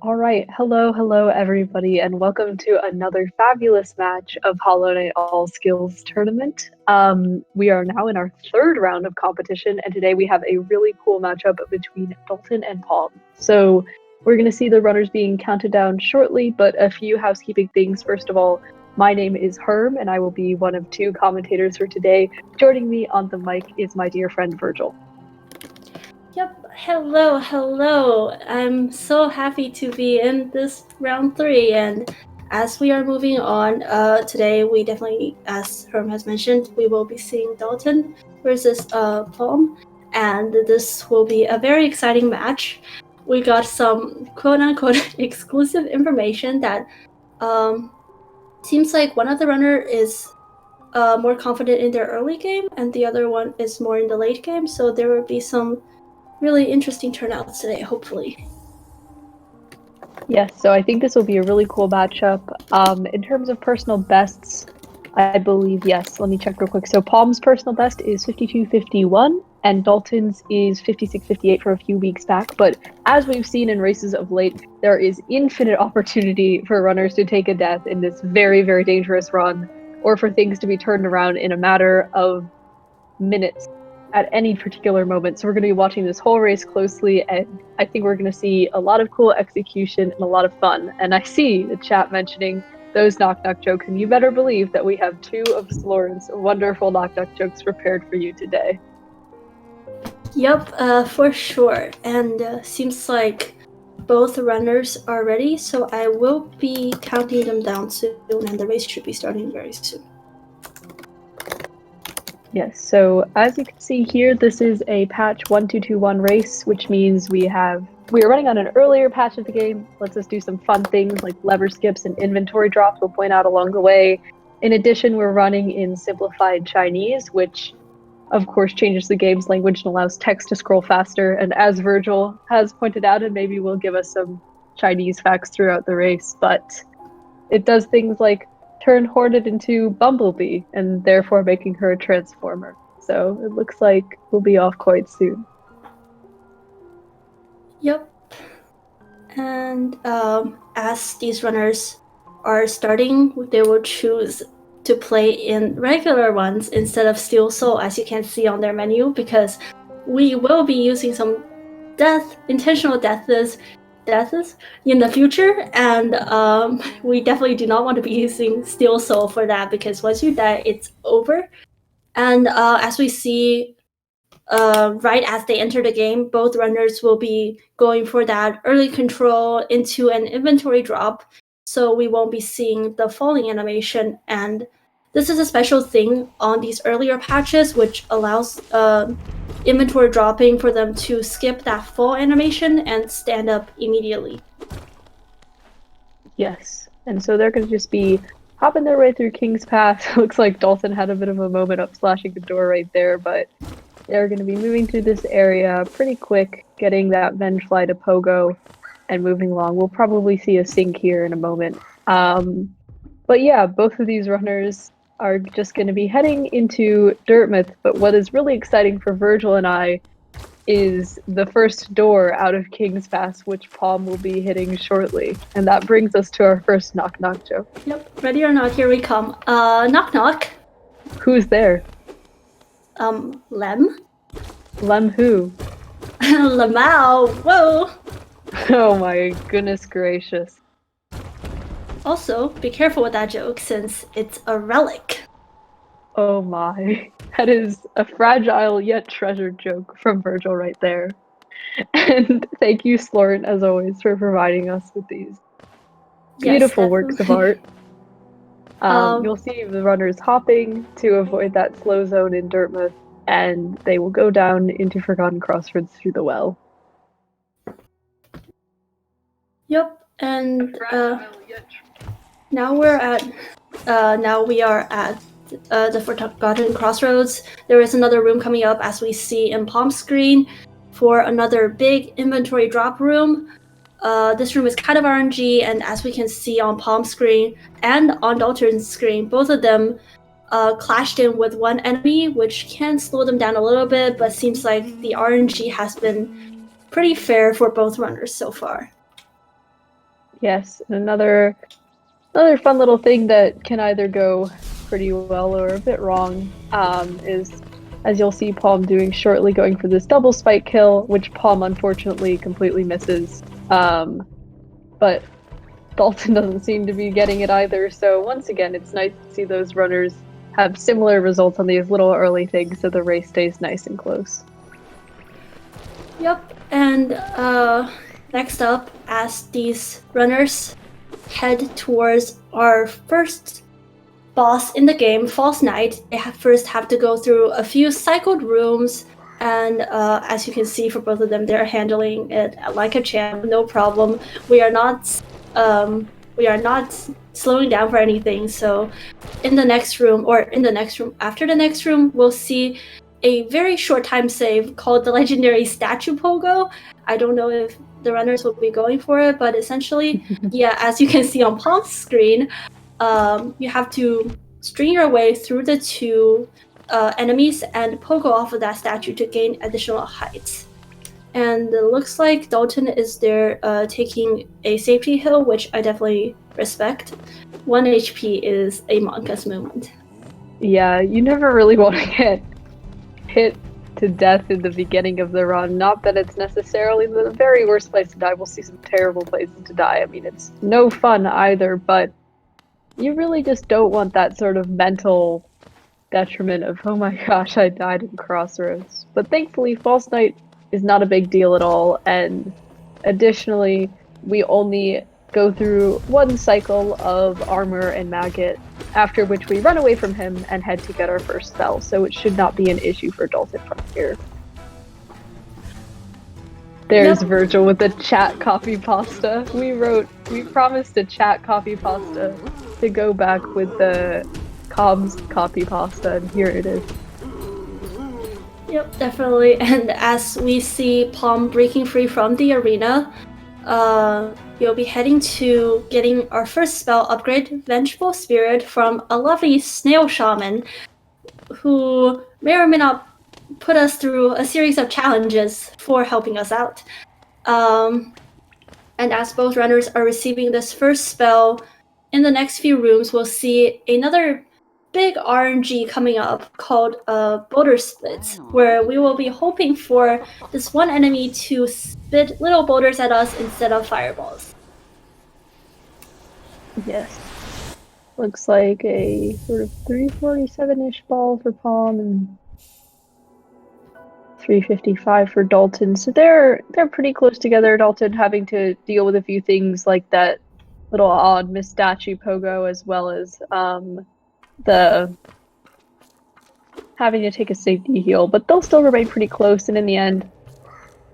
All right, hello everybody, and welcome to another fabulous match of Hollow Knight All Skills Tournament. We are now in our third round of competition, and today we have a really cool matchup between Dalton and Paum. So we're going to see the runners being counted down shortly, but a few housekeeping things. First of all, my name is Herm, and I will be one of two commentators for today. Joining me on the mic is my dear friend Virgil. Yep, hello. I'm so happy to be in this round 3, and as we are moving on, today we definitely, as Herm has mentioned, we will be seeing Dalton versus Paum, and this will be a very exciting match. We got some quote-unquote exclusive information that seems like one of the runner is more confident in their early game, and the other one is more in the late game, so there will be some really interesting turnouts today, hopefully. Yes, so I think this will be a really cool matchup. In terms of personal bests, I believe, yes, let me check real quick. So Paum's personal best is 52.51, and Dalton's is 56.58 for a few weeks back. But as we've seen in races of late, there is infinite opportunity for runners to take a death in this very, very dangerous run, or for things to be turned around in a matter of minutes at any particular moment. So we're going to be watching this whole race closely, and I think we're going to see a lot of cool execution and a lot of fun. And I see the chat mentioning those knock-knock jokes, and you better believe that we have two of Sloren's wonderful knock-knock jokes prepared for you today. Yep, for sure. And seems like both runners are ready, so I will be counting them down soon, and the race should be starting very soon. Yes, so as you can see here, this is a patch 1221 race, which means we are running on an earlier patch of the game. Lets us do some fun things like lever skips and inventory drops we'll point out along the way. In addition, we're running in simplified Chinese, which of course changes the game's language and allows text to scroll faster. And as Virgil has pointed out, and maybe will give us some Chinese facts throughout the race, but it does things like turn Hornet into Bumblebee, and therefore making her a transformer. So it looks like we'll be off quite soon. Yep. And as these runners are starting, they will choose to play in regular ones instead of Steel Soul, as you can see on their menu, because we will be using some intentional deaths in the future, and we definitely do not want to be using Steel Soul for that, because once you die, it's over. And as we see, right as they enter the game, both runners will be going for that early control into an inventory drop, so we won't be seeing the falling animation. And this is a special thing on these earlier patches, which allows inventory dropping for them to skip that fall animation and stand up immediately. Yes, and so they're going to just be hopping their way through King's Pass. Looks like Dalton had a bit of a moment up slashing the door right there, but they're going to be moving through this area pretty quick, getting that Venge Fly to Pogo and moving along. We'll probably see a sink here in a moment. But yeah, both of these runners are just going to be heading into Dirtmouth, but what is really exciting for Virgil and I is the first door out of King's Pass, which Paum will be hitting shortly. And that brings us to our first knock-knock joke. Yep, ready or not, here we come. Knock knock. Who's there? Lem? Lem who? Lamau, whoa! Oh my goodness gracious. Also, be careful with that joke since it's a relic. Oh my. That is a fragile yet treasured joke from Virgil right there. And thank you, Sloren, as always, for providing us with these beautiful works of art. You'll see the runners hopping to avoid that slow zone in Dirtmouth, and they will go down into Forgotten Crossroads through the well. Yep, and now we are at the Forgotten Crossroads. There is another room coming up, as we see in Paum's screen, for another big inventory drop room. This room is kind of RNG, and as we can see on Paum's screen and on Dalton's screen, both of them clashed in with one enemy, which can slow them down a little bit, but seems like the RNG has been pretty fair for both runners so far. Yes, and another fun little thing that can either go pretty well or a bit wrong is, as you'll see Paum doing shortly, going for this double spike kill, which Paum unfortunately completely misses. But Dalton doesn't seem to be getting it either, so once again, it's nice to see those runners have similar results on these little early things so the race stays nice and close. Yep, and next up, as these runners head towards our first boss in the game, False Knight, they first have to go through a few cycled rooms, and as you can see for both of them, they're handling it like a champ, no problem. We are not slowing down for anything, so in the next room, after the next room, we'll see a very short time save called the legendary statue Pogo. I don't know if the runners will be going for it, but essentially, yeah, as you can see on Paum's screen, you have to string your way through the two enemies and Pogo off of that statue to gain additional height. And it looks like Dalton is there taking a safety hill, which I definitely respect. 1 HP is a Monka's movement. Yeah, you never really want to get hit to death in the beginning of the run. Not that it's necessarily the very worst place to die. We'll see some terrible places to die. I mean, it's no fun either, but you really just don't want that sort of mental detriment of, oh my gosh, I died in Crossroads. But thankfully, False Knight is not a big deal at all, and additionally, we only go through one cycle of armor and maggot, after which we run away from him and head to get our first spell, so it should not be an issue for Dalton from here. There's Yep. Virgil with the chat copy pasta. We promised a chat copy pasta to go back with the comms copy pasta, and here it is. Yep, definitely. And as we see Paum breaking free from the arena, you'll be heading to getting our first spell upgrade, Vengeful Spirit, from a lovely snail shaman who may or may not put us through a series of challenges for helping us out. And as both runners are receiving this first spell, in the next few rooms, we'll see another big RNG coming up called Boulder Splits, where we will be hoping for this one enemy to spit little boulders at us instead of fireballs. Yes. Looks like a sort of 347-ish ball for Paum and 355 for Dalton. So they're pretty close together. Dalton having to deal with a few things like that little odd Miss Statue Pogo, as well as the having to take a safety heal, but they'll still remain pretty close, and in the end,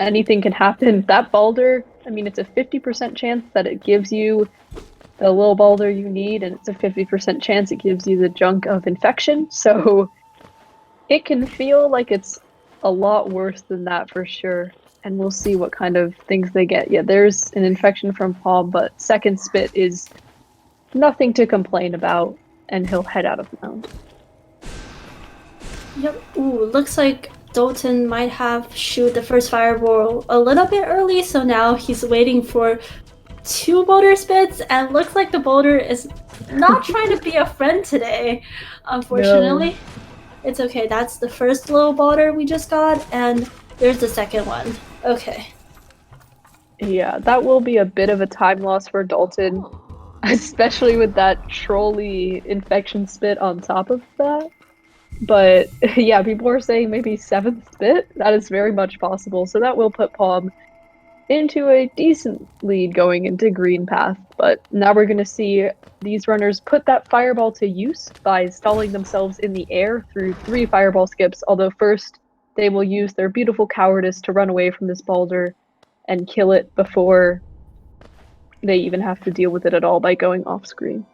anything can happen. That boulder, I mean, it's a 50% chance that it gives you the little boulder you need, and it's a 50% chance it gives you the junk of infection, so it can feel like it's a lot worse than that for sure, and we'll see what kind of things they get. Yeah, there's an infection from Paum, but second spit is nothing to complain about, and he'll head out of the mound. Yep. Ooh, looks like Dalton might have shoot the first fireball a little bit early, so now he's waiting for 2 boulder spits, and looks like the boulder is not trying to be a friend today, unfortunately. No. It's okay, that's the first little boulder we just got, and there's the second one. Okay. Yeah, that will be a bit of a time loss for Dalton, especially with that trolley infection spit on top of that. But yeah, people are saying maybe 7th spit. That is very much possible. So that will put Paum into a decent lead going into Green Path. But now we're going to see these runners put that fireball to use by stalling themselves in the air through 3 fireball skips. Although first, they will use their beautiful cowardice to run away from this boulder and kill it before they even have to deal with it at all by going off screen.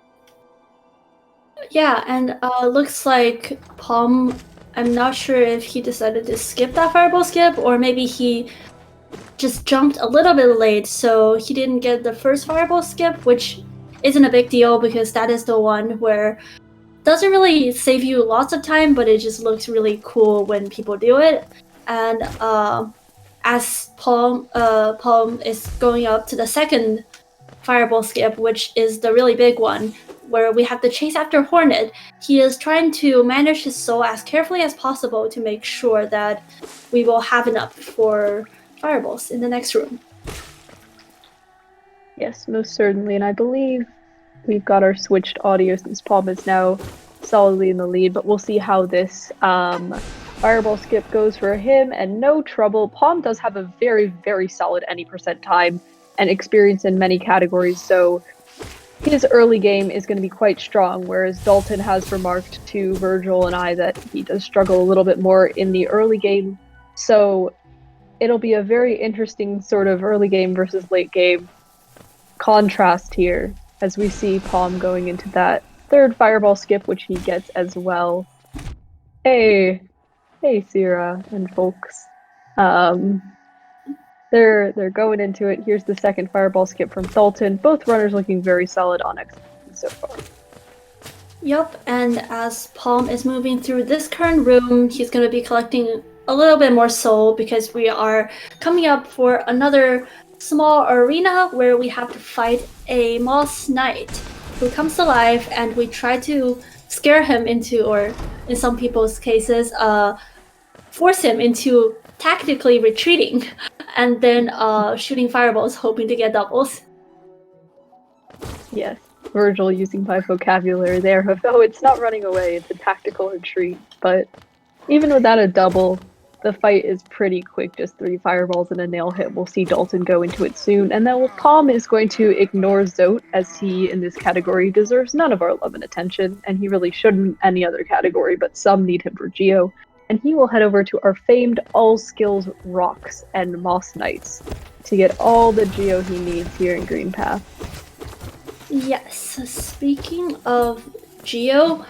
Yeah, and looks like Paum, I'm not sure if he decided to skip that fireball skip, or maybe he just jumped a little bit late, so he didn't get the first fireball skip, which isn't a big deal because that is the one where it doesn't really save you lots of time, but it just looks really cool when people do it. And as Paum is going up to the second fireball skip, which is the really big one, where we have to chase after Hornet. He is trying to manage his soul as carefully as possible to make sure that we will have enough for fireballs in the next room. Yes, most certainly, and I believe we've got our switched audio since Paum is now solidly in the lead, but we'll see how this fireball skip goes for him, and no trouble. Paum does have a very, very solid any percent time and experience in many categories, so his early game is going to be quite strong, whereas Dalton has remarked to Virgil and I that he does struggle a little bit more in the early game, so it'll be a very interesting sort of early game versus late game contrast here as we see Paum going into that third fireball skip, which he gets as well. Hey, Sierra and folks. They're going into it. Here's the second fireball skip from Dalton. Both runners looking very solid on execution so far. Yep, and as Paum is moving through this current room, he's going to be collecting a little bit more soul because we are coming up for another small arena where we have to fight a moss knight who comes to life, and we try to scare him into, or in some people's cases, force him into tactically retreating and then shooting fireballs hoping to get doubles. Yes, Virgil using my vocabulary there. Oh, it's not running away, it's a tactical retreat. But even without a double, the fight is pretty quick, just 3 fireballs and a nail hit. We'll see Dalton go into it soon. And then Paum is going to ignore Zote, as he, in this category, deserves none of our love and attention, and he really shouldn't in any other category, but some need him for Geo. And he will head over to our famed all-skills rocks and moss knights to get all the Geo he needs here in Green Path. Yes, speaking of Geo,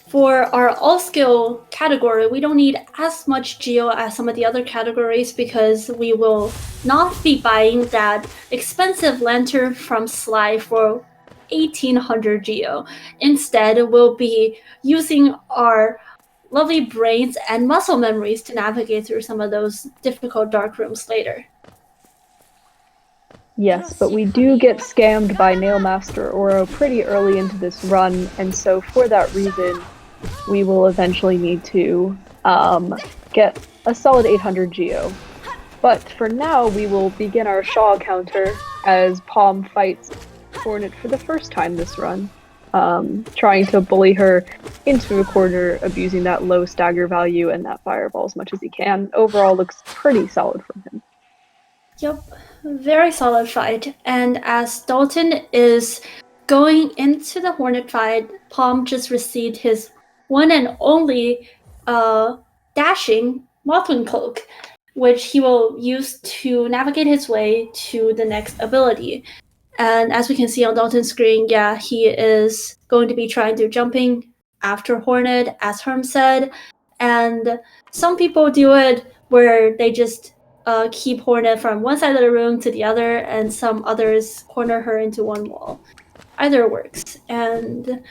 for our all-skill category, we don't need as much Geo as some of the other categories because we will not be buying that expensive lantern from Sly for 1800 Geo. Instead, we'll be using our lovely brains and muscle memories to navigate through some of those difficult dark rooms later. Yes, but we do get scammed by Nailmaster Oro pretty early into this run, and so for that reason, we will eventually need to get a solid 800 Geo. But for now, we will begin our Shaw counter as Paum fights Hornet for the first time this run, trying to bully her into a corner, abusing that low stagger value and that fireball as much as he can. Overall, looks pretty solid from him. Yep, very solid fight. And as Dalton is going into the Hornet fight, Paum just received his one and only dashing Mothwing Cloak, which he will use to navigate his way to the next ability. And as we can see on Dalton's screen, yeah, he is going to be trying to jumping after Hornet, as Herm said. And some people do it where they just keep Hornet from one side of the room to the other, and some others corner her into one wall. Either works, and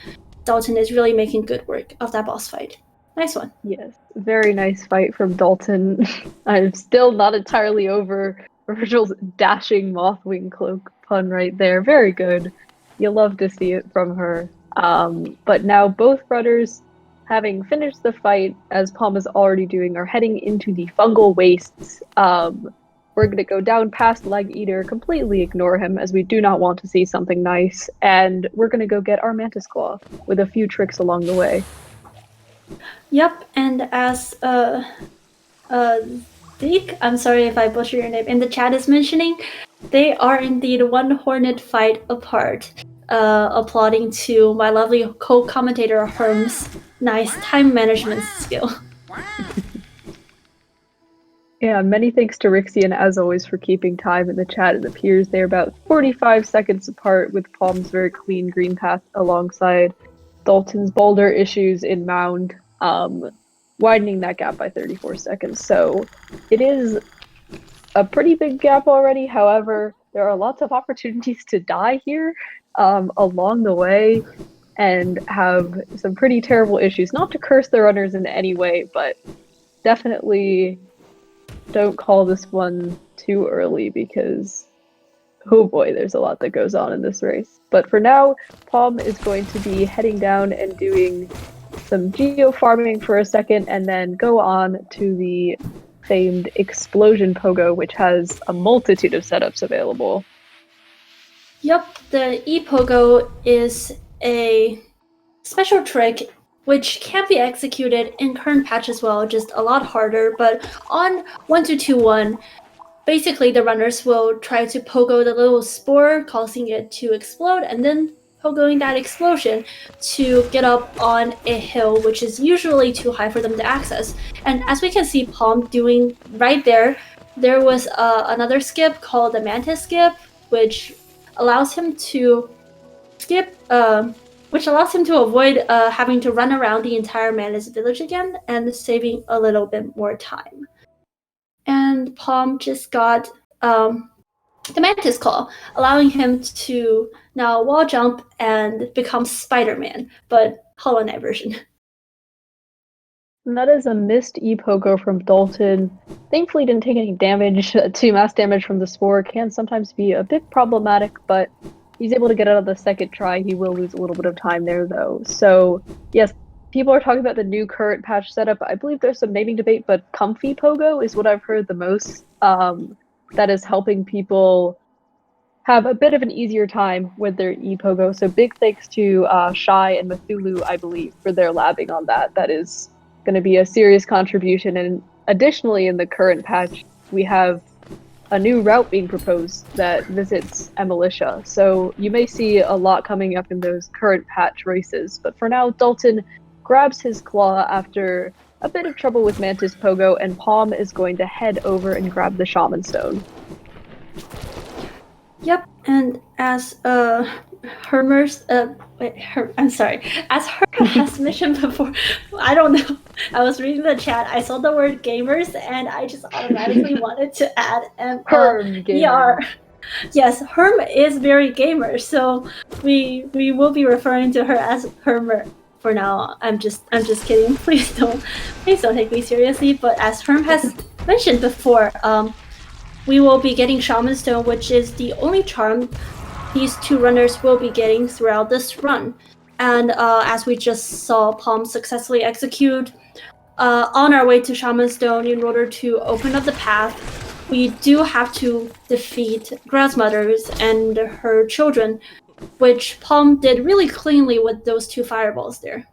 Dalton is really making good work of that boss fight. Nice one. Yes, very nice fight from Dalton. I'm still not entirely over Virgil's dashing Mothwing Cloak pun right there. Very good. You'll love to see it from her. But now both runners, having finished the fight, as Paum is already doing, are heading into the fungal wastes. We're going to go down past Leg Eater, completely ignore him, as we do not want to see something nice, and we're going to go get our Mantis Claw, with a few tricks along the way. Yep, and as Zeke, I'm sorry if I butcher your name, in the chat is mentioning, they are indeed one Hornet fight apart, applauding to my lovely co-commentator Herm's nice time management skill. Yeah, many thanks to Rixian, as always, for keeping time in the chat. It appears they're about 45 seconds apart, with Paum's very clean green path alongside Dalton's boulder issues in Mound, widening that gap by 34 seconds. So it is a pretty big gap already. However, there are lots of opportunities to die here along the way and have some pretty terrible issues. Not to curse the runners in any way, but definitely don't call this one too early, because Oh boy, there's a lot that goes on in this race. But for now, Paum is going to be heading down and doing some geo farming for a second, and then go on to the famed Explosion Pogo, which has a multitude of setups available. Yep, the E-Pogo is a special trick which can be executed in current patch as well, just a lot harder. But on 1.2.2.1, basically the runners will try to pogo the little spore, causing it to explode, and then pogoing that explosion to get up on a hill, which is usually too high for them to access. And as we can see Paum doing right there, there was another skip called the Mantis skip, which allows him to avoid having to run around the entire Mantis village again, and saving a little bit more time. And Paum just got the Mantis Claw, allowing him to now wall jump and become Spider-Man, but Hollow Knight version. And that is a missed E-Pogo from Dalton. Thankfully didn't take any damage. 2 mass damage from the spore can sometimes be a bit problematic, but he's able to get out of the second try. He will lose a little bit of time there, though. So, yes, people are talking about the new current patch setup. I believe there's some naming debate, but Comfy Pogo is what I've heard the most. That is helping people have a bit of an easier time with their E-Pogo. So big thanks to Shy and Mathulu, I believe, for their labbing on that. That is going to be a serious contribution. And additionally, in the current patch, we have a new route being proposed that visits Emilitia. So you may see a lot coming up in those current patch races. But for now, Dalton grabs his claw after a bit of trouble with Mantis Pogo, and Paum is going to head over and grab the Shaman Stone. Yep, and as Hermer has mentioned before, I don't know. I was reading the chat. I saw the word gamers, and I just automatically wanted to add Herm gamer. Yes, Herm is very gamer, so we will be referring to her as Hermer for now. I'm just kidding. Please don't take me seriously. But as Herm has mentioned before, we will be getting Shaman Stone, which is the only charm these 2 runners will be getting throughout this run. And as we just saw Paum successfully execute on our way to Shaman Stone, in order to open up the path, we do have to defeat Grasmothers and her children, which Paum did really cleanly with those 2 fireballs there.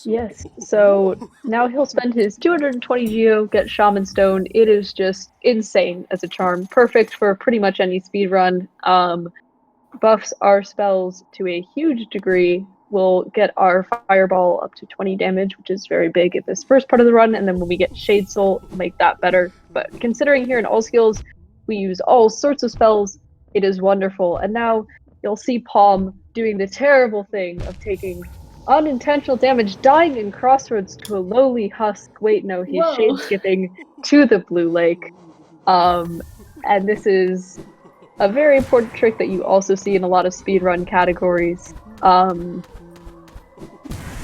Yes, so now he'll spend his 220 geo, get Shaman Stone. It is just insane as a charm. Perfect for pretty much any speedrun. Buffs our spells to a huge degree. We'll get our Fireball up to 20 damage, which is very big at this first part of the run, and then when we get Shade Soul, we'll make that better. But considering here in All Skills, we use all sorts of spells, it is wonderful. And now you'll see Paum doing the terrible thing of taking unintentional damage, dying in Crossroads to a lowly husk. Wait, no, he's shade skipping to the Blue Lake. And this is a very important trick that you also see in a lot of speedrun categories.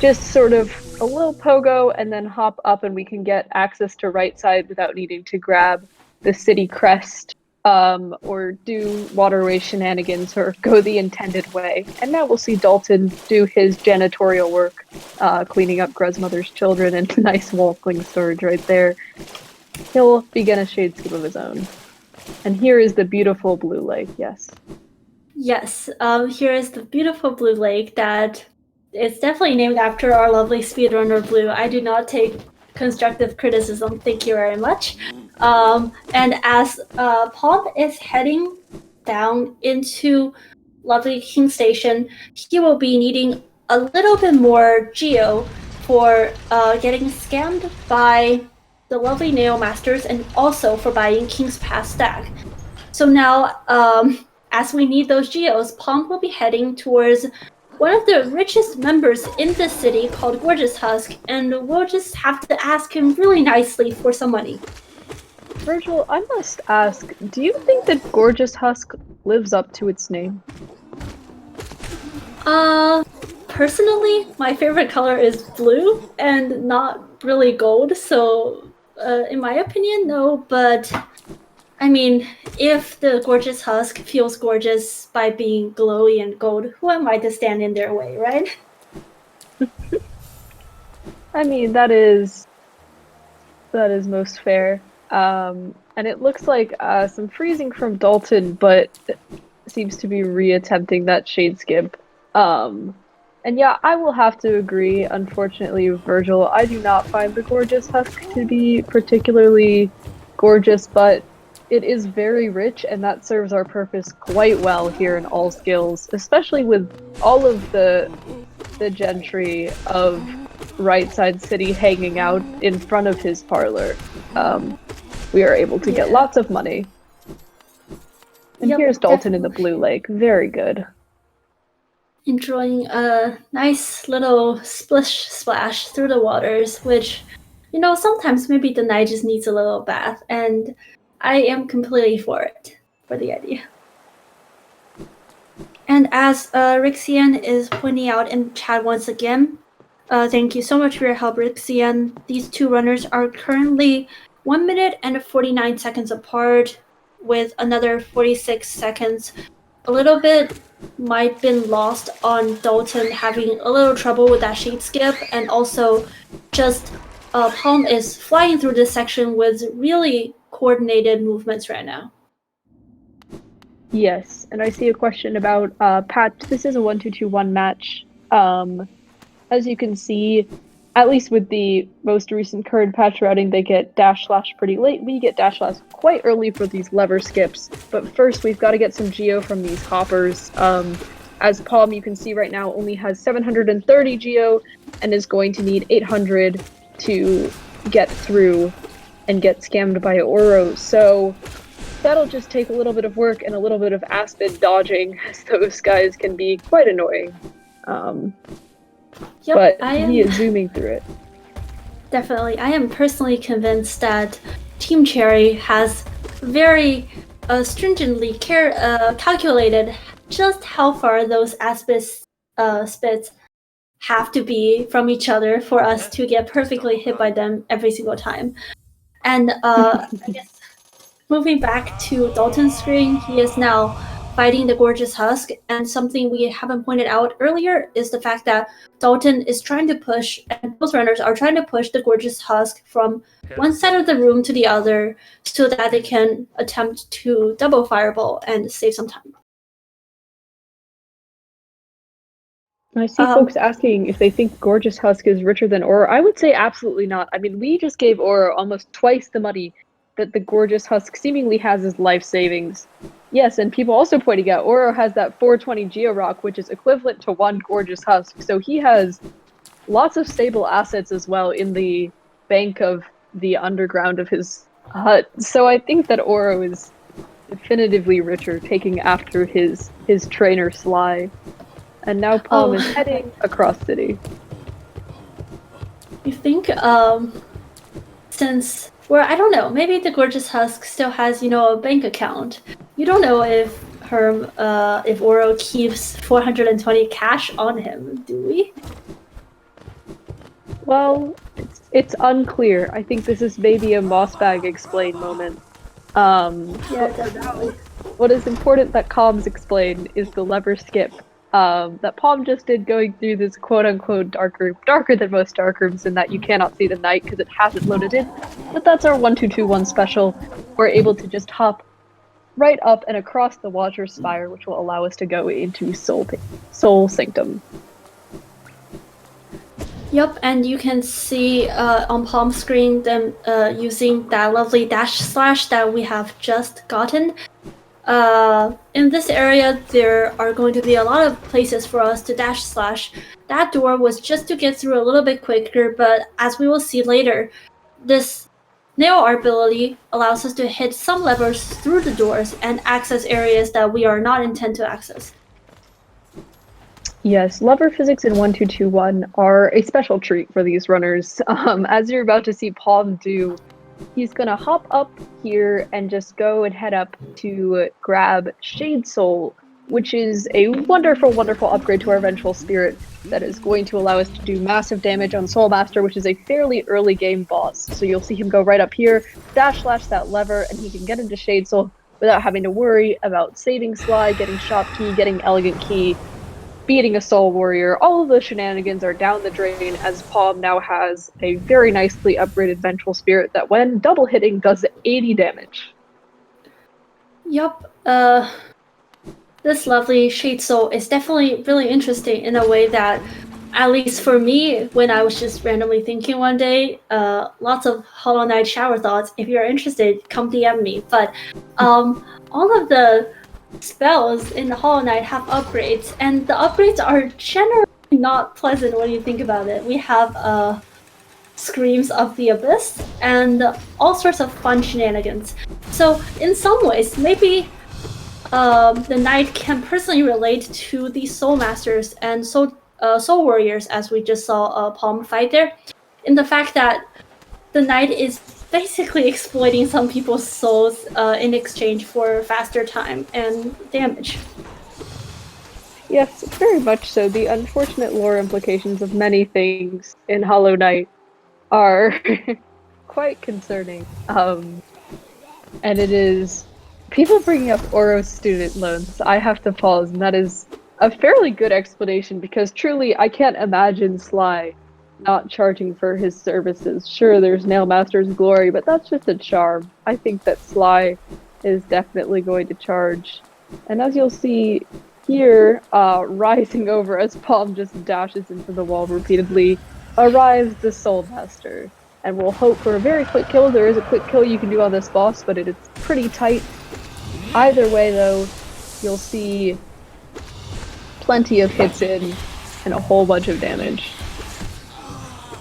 Just sort of a little pogo and then hop up, and we can get access to right side without needing to grab the city crest or do waterway shenanigans or go the intended way. And now we'll see Dalton do his janitorial work, cleaning up Grasmother's children, and nice walkling storage right there. He'll begin a shade skip of his own. And here is the beautiful Blue Lake, yes. Yes, here is the beautiful Blue Lake that is definitely named after our lovely speedrunner Blue. I do not take constructive criticism, thank you very much. And as Paum is heading down into lovely King Station, he will be needing a little bit more geo for getting scammed by the lovely Neo Masters, and also for buying King's Pass stack. So now, as we need those geos, Paum will be heading towards one of the richest members in the city called Gorgeous Husk, and we'll just have to ask him really nicely for some money. Virgil, I must ask, do you think that Gorgeous Husk lives up to its name? Personally, my favorite color is blue and not really gold, so in my opinion, no, but I mean, if the gorgeous husk feels gorgeous by being glowy and gold, who am I to stand in their way, right? I mean, that is most fair. And it looks like some freezing from Dalton, but seems to be reattempting that shade skip. And yeah, I will have to agree. Unfortunately, Virgil, I do not find the gorgeous husk to be particularly gorgeous, but it is very rich, and that serves our purpose quite well here in All Skills, especially with all of the gentry of Right Side City hanging out in front of his parlor. We are able to get lots of money. And here's Dalton in the Blue Lake. Very good. Enjoying a nice little splish splash through the waters, which, sometimes maybe the night just needs a little bath, and I am completely for the idea. And as Rixian is pointing out in chat once again, thank you so much for your help, Rixian. These two runners are currently 1 minute and 49 seconds apart, with another 46 seconds. A little bit might have been lost on Dalton having a little trouble with that shade skip, and also just Paum is flying through this section with really coordinated movements right now. Yes, and I see a question about patch. This is a 1-2-2-1 match. As you can see, at least with the most recent current patch routing, they get dash slash pretty late. We get dash slash quite early for these lever skips. But first, we've got to get some geo from these hoppers. As Paum, you can see right now, only has 730 geo and is going to need 800 to get through and get scammed by Oro. So that'll just take a little bit of work and a little bit of Aspen dodging, as those guys can be quite annoying. But he is zooming through it. Definitely. I am personally convinced that Team Cherry has very stringently calculated just how far those spits have to be from each other for us to get perfectly hit by them every single time. And I guess moving back to Dalton's screen, he is now fighting the gorgeous husk, and something we haven't pointed out earlier is the fact that Dalton is trying to push, and both runners are trying to push the gorgeous husk from one side of the room to the other so that they can attempt to double fireball and save some time. I see folks asking if they think Gorgeous Husk is richer than Oro. I would say absolutely not. I mean, we just gave Oro almost twice the money that the Gorgeous Husk seemingly has as life savings. Yes, and people also pointing out Oro has that 420 Geo Rock, which is equivalent to one Gorgeous Husk. So he has lots of stable assets as well in the bank of the underground of his hut. So I think that Oro is definitively richer, taking after his trainer Sly. And now Paum is heading across city. You think, since, well, I don't know, maybe the Gorgeous Husk still has, a bank account. You don't know if if Oro keeps 420 cash on him, do we? Well, it's unclear. I think this is maybe a Mossbag explain moment. Yeah, definitely. What is important that comms explain is the lever skip that Paum just did, going through this quote-unquote dark room, darker than most dark rooms in that you cannot see the night because it hasn't loaded in. But that's our 1-2-2-1 special. We're able to just hop right up and across the Water Spire, which will allow us to go into Soul Sanctum. Yep, and you can see on Paum's screen them using that lovely dash slash that we have just gotten. In this area, there are going to be a lot of places for us to dash slash. That door was just to get through a little bit quicker, but as we will see later, this nail art ability allows us to hit some levers through the doors and access areas that we are not intended to access. Yes, lever physics in 1-2-2-1 are a special treat for these runners. As you're about to see Paum do, he's gonna hop up here and just go and head up to grab Shade Soul, which is a wonderful, wonderful upgrade to our Vengeful Spirit. that is going to allow us to do massive damage on Soulmaster, which is a fairly early game boss. So you'll see him go right up here, dash slash that lever, and he can get into Shade Soul without having to worry about saving Sly, getting Shop Key, getting Elegant Key, beating a Soul Warrior. All of the shenanigans are down the drain, as Paum now has a very nicely upgraded Vengeful Spirit that when double hitting does 80 damage. Yup. This lovely Shade Soul is definitely really interesting in a way that, at least for me, when I was just randomly thinking one day, lots of Hollow Knight shower thoughts. If you're interested, come DM me. But all of the spells in the Hollow Knight have upgrades, and the upgrades are generally not pleasant when you think about it. We have Screams of the Abyss and all sorts of fun shenanigans. So in some ways, maybe the knight can personally relate to the Soul Masters and Soul Warriors, as we just saw Paum fight there, in the fact that the knight is basically exploiting some people's souls in exchange for faster time and damage. Yes, very much so. The unfortunate lore implications of many things in Hollow Knight are quite concerning. And it is people bringing up Oro student loans. I have to pause, and that is a fairly good explanation because truly I can't imagine Sly not charging for his services. Sure, there's Nailmaster's Glory, but that's just a charm. I think that Sly is definitely going to charge. And as you'll see here, rising over as Paum just dashes into the wall repeatedly, arrives the Soul Master. And we'll hope for a very quick kill. There is a quick kill you can do on this boss, but it is pretty tight. Either way, though, you'll see plenty of hits in and a whole bunch of damage.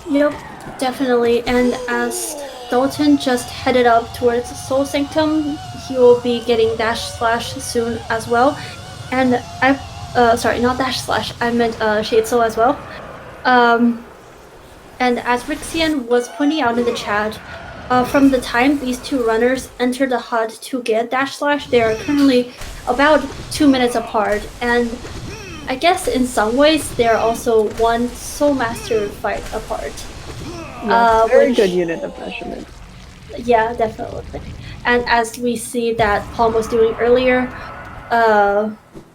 Yep, definitely. And as Dalton just headed up towards Soul Sanctum, he will be getting dash slash soon as well. And sorry, not dash slash, I meant Shade Soul as well. And as Rixian was pointing out in the chat, from the time these two runners enter the HUD to get dash slash, they are currently about 2 minutes apart. And I guess in some ways they're also one Soul Master fight apart. Very good unit of measurement. Yeah, definitely. And as we see that Paum was doing earlier,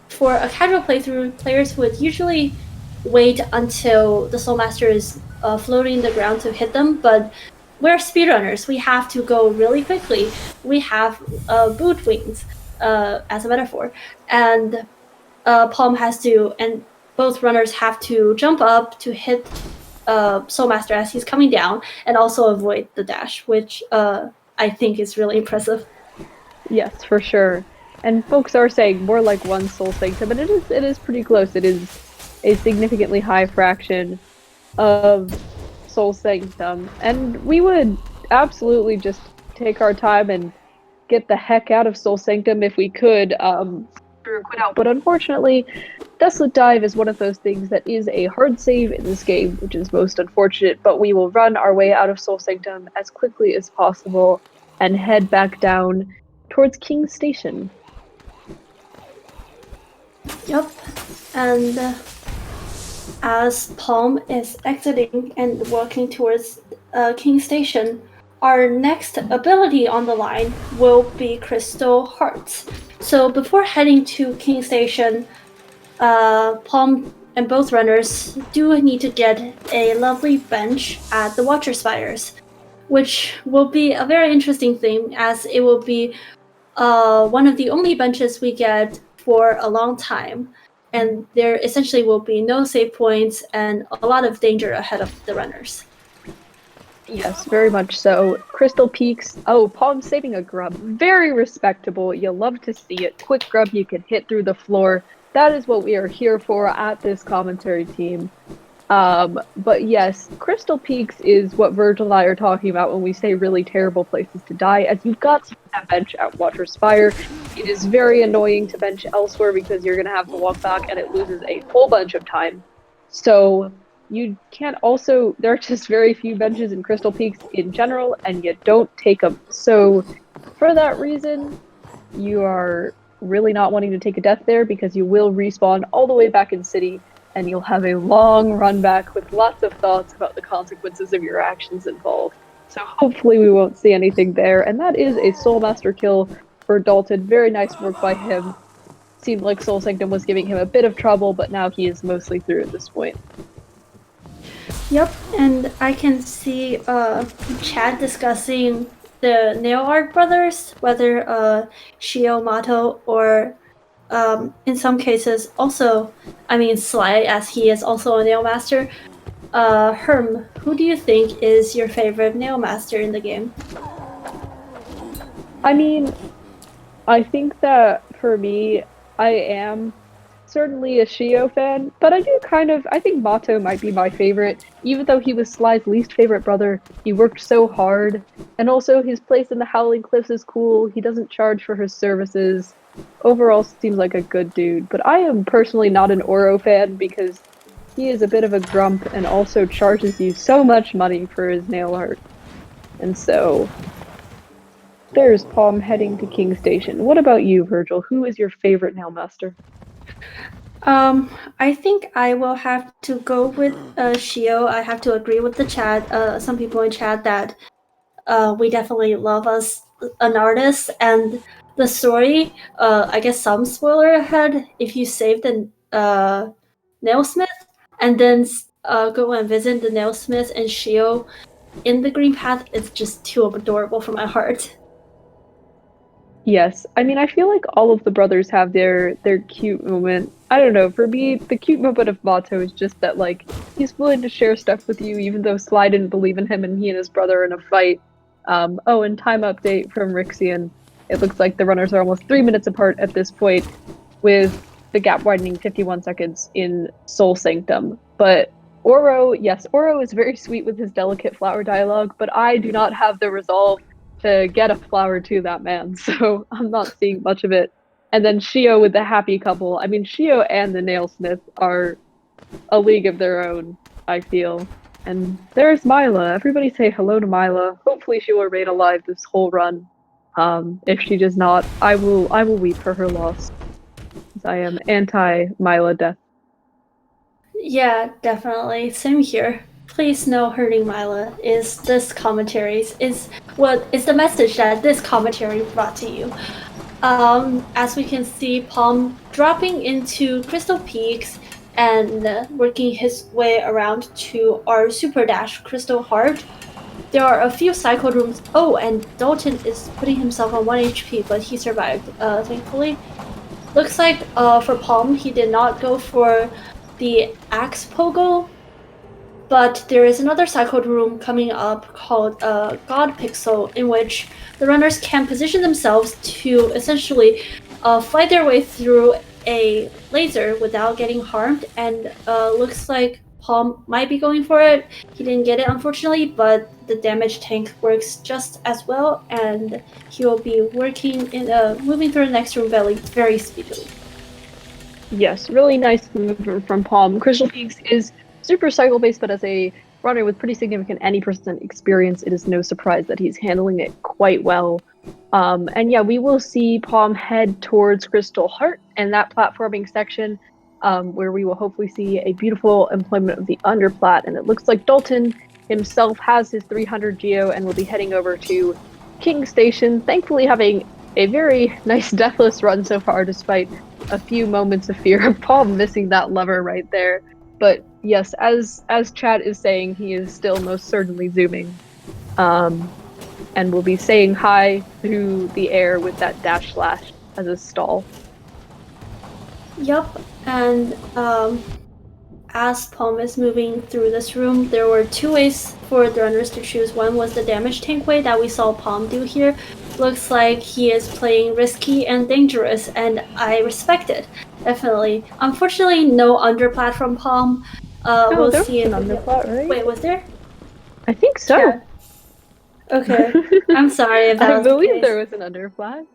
for a casual playthrough, players would usually wait until the Soul Master is floating the ground to hit them, but we're speedrunners. We have to go really quickly. We have boot wings, as a metaphor, and Paum has to, and both runners have to jump up to hit Soul Master as he's coming down, and also avoid the dash, which I think is really impressive. Yes, for sure. And folks are saying more like one Soul Sanctum, but it is pretty close. It is a significantly high fraction of Soul Sanctum, and we would absolutely just take our time and get the heck out of Soul Sanctum if we could. But unfortunately, Desolate Dive is one of those things that is a hard save in this game, which is most unfortunate, but we will run our way out of Soul Sanctum as quickly as possible and head back down towards King's Station. Yep, and as Paum is exiting and walking towards King's Station, our next ability on the line will be Crystal Hearts. So before heading to King's Station, Paum and both runners do need to get a lovely bench at the Watcher Spires, which will be a very interesting thing, as it will be one of the only benches we get for a long time, and there essentially will be no save points and a lot of danger ahead of the runners. Yes, very much so. Crystal Peaks. Oh, Paum saving a grub. Very respectable. You love to see it. Quick grub you can hit through the floor. That is what we are here for at this commentary team. But yes, Crystal Peaks is what Virgil and I are talking about when we say really terrible places to die, as you've got to bench at Watcher Spire. It is very annoying to bench elsewhere because you're going to have to walk back and it loses a whole bunch of time. So you can't also, there are just very few benches in Crystal Peaks in general, and you don't take them. So for that reason, you are really not wanting to take a death there because you will respawn all the way back in City. and you'll have a long run back with lots of thoughts about the consequences of your actions involved. So hopefully we won't see anything there, and that is a Soul Master kill for Dalton. Very nice work by him. Seemed like Soul Sanctum was giving him a bit of trouble, but now he is mostly through at this point. Yep, and I can see chat discussing the nail art brothers, whether Shio Mato or in some cases also, I mean Sly, as he is also a nail master. Herm, who do you think is your favorite nail master in the game? I mean, I think that for me, I am certainly a Shio fan, but I think Mato might be my favorite. Even though he was Sly's least favorite brother, he worked so hard. And also, his place in the Howling Cliffs is cool. He doesn't charge for his services. Overall, seems like a good dude. But I am personally not an Oro fan because he is a bit of a grump and also charges you so much money for his nail art. And so, there's Paum heading to King Station. What about you, Virgil? Who is your favorite nail master? I think I will have to go with Shio. I have to agree with the chat. Some people in chat that we definitely love us an artist, and the story. I guess some spoiler ahead. If you save the nailsmith and then go and visit the nailsmith and Shio in the green path, it's just too adorable for my heart. Yes, I mean, I feel like all of the brothers have their cute moment. I don't know, for me, the cute moment of Mato is just that, like, he's willing to share stuff with you, even though Sly didn't believe in him and he and his brother are in a fight. Oh, and time update from Rixian. It looks like the runners are almost 3 minutes apart at this point, with the gap widening 51 seconds in Soul Sanctum. But Oro, yes, Oro is very sweet with his delicate flower dialogue, but I do not have the resolve to get a flower to that man, so I'm not seeing much of it. And then Shio with the happy couple. I mean, Shio and the Nailsmith are a league of their own, I feel. And there's Mila. Everybody say hello to Mila. Hopefully she will remain alive this whole run. If she does not, I will weep for her loss. I am anti-Mila death. Yeah, definitely. Same here. Please no hurting Mila is this commentary is what is the message that this commentary brought to you. As we can see, Paum dropping into Crystal Peaks and working his way around to our Super Dash Crystal Heart. There are a few cycle rooms. Oh, and Dalton is putting himself on 1 HP, but he survived, thankfully. Looks like for Paum, he did not go for the Axe Pogo, but there is another cycled room coming up called God Pixel, in which the runners can position themselves to essentially fight their way through a laser without getting harmed, and looks like Paum might be going for it. He didn't get it, unfortunately, but the damage tank works just as well, and he will be working in moving through the next room very speedily. Yes, really nice movement from Paum. Crystal Peaks is super cycle based, but as a runner with pretty significant any percent experience, it is no surprise that he's handling it quite well. And yeah, we will see Paum head towards Crystal Heart and that platforming section, where we will hopefully see a beautiful employment of the underplat. And it looks like Dalton himself has his 300 geo and will be heading over to King Station, thankfully having a very nice deathless run so far, despite a few moments of fear. Paum missing that lever right there. But yes, as chat is saying, he is still most certainly zooming. And will be saying hi through the air with that dash slash as a stall. Yup, and as Paum is moving through this room, there were two ways for the runners to choose. One was the damage tank way that we saw Paum do here. Looks like he is playing risky and dangerous, and I respect it, definitely. Unfortunately, no underplat from Paum. We'll there see was an underplat, right? Wait, was there? I think so. Yeah. Okay, I'm sorry if that I was the believe case. there was an underplat.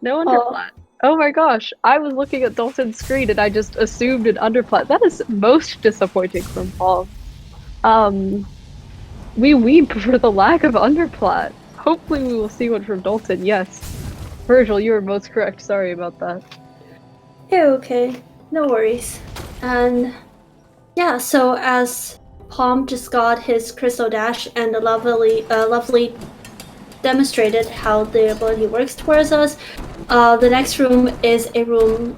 No underplat. Oh my gosh, I was looking at Dalton's screen and I just assumed an underplat. That is most disappointing from Paum. We weep for the lack of underplat. Hopefully we will see one from Dalton, yes. Virgil, you were most correct, sorry about that. Yeah, okay, no worries. And Yeah, so as Paum just got his Crystal Dash and lovely demonstrated how the ability works towards us, the next room is a room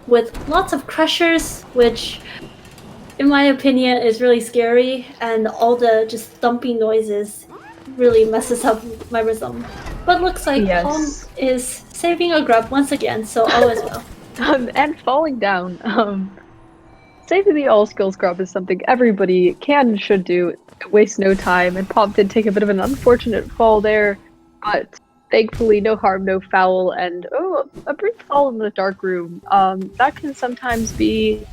with lots of crushers, which in my opinion is really scary, and all the just thumping noises really messes up my rhythm. But looks like Paum Yes. is saving a grub once again, so all is well. And falling down. Saving the all skills grub is something everybody can and should do. It wastes no time, and Pop did take a bit of an unfortunate fall there, but thankfully no harm, no foul, and a brief fall in the dark room. That can sometimes be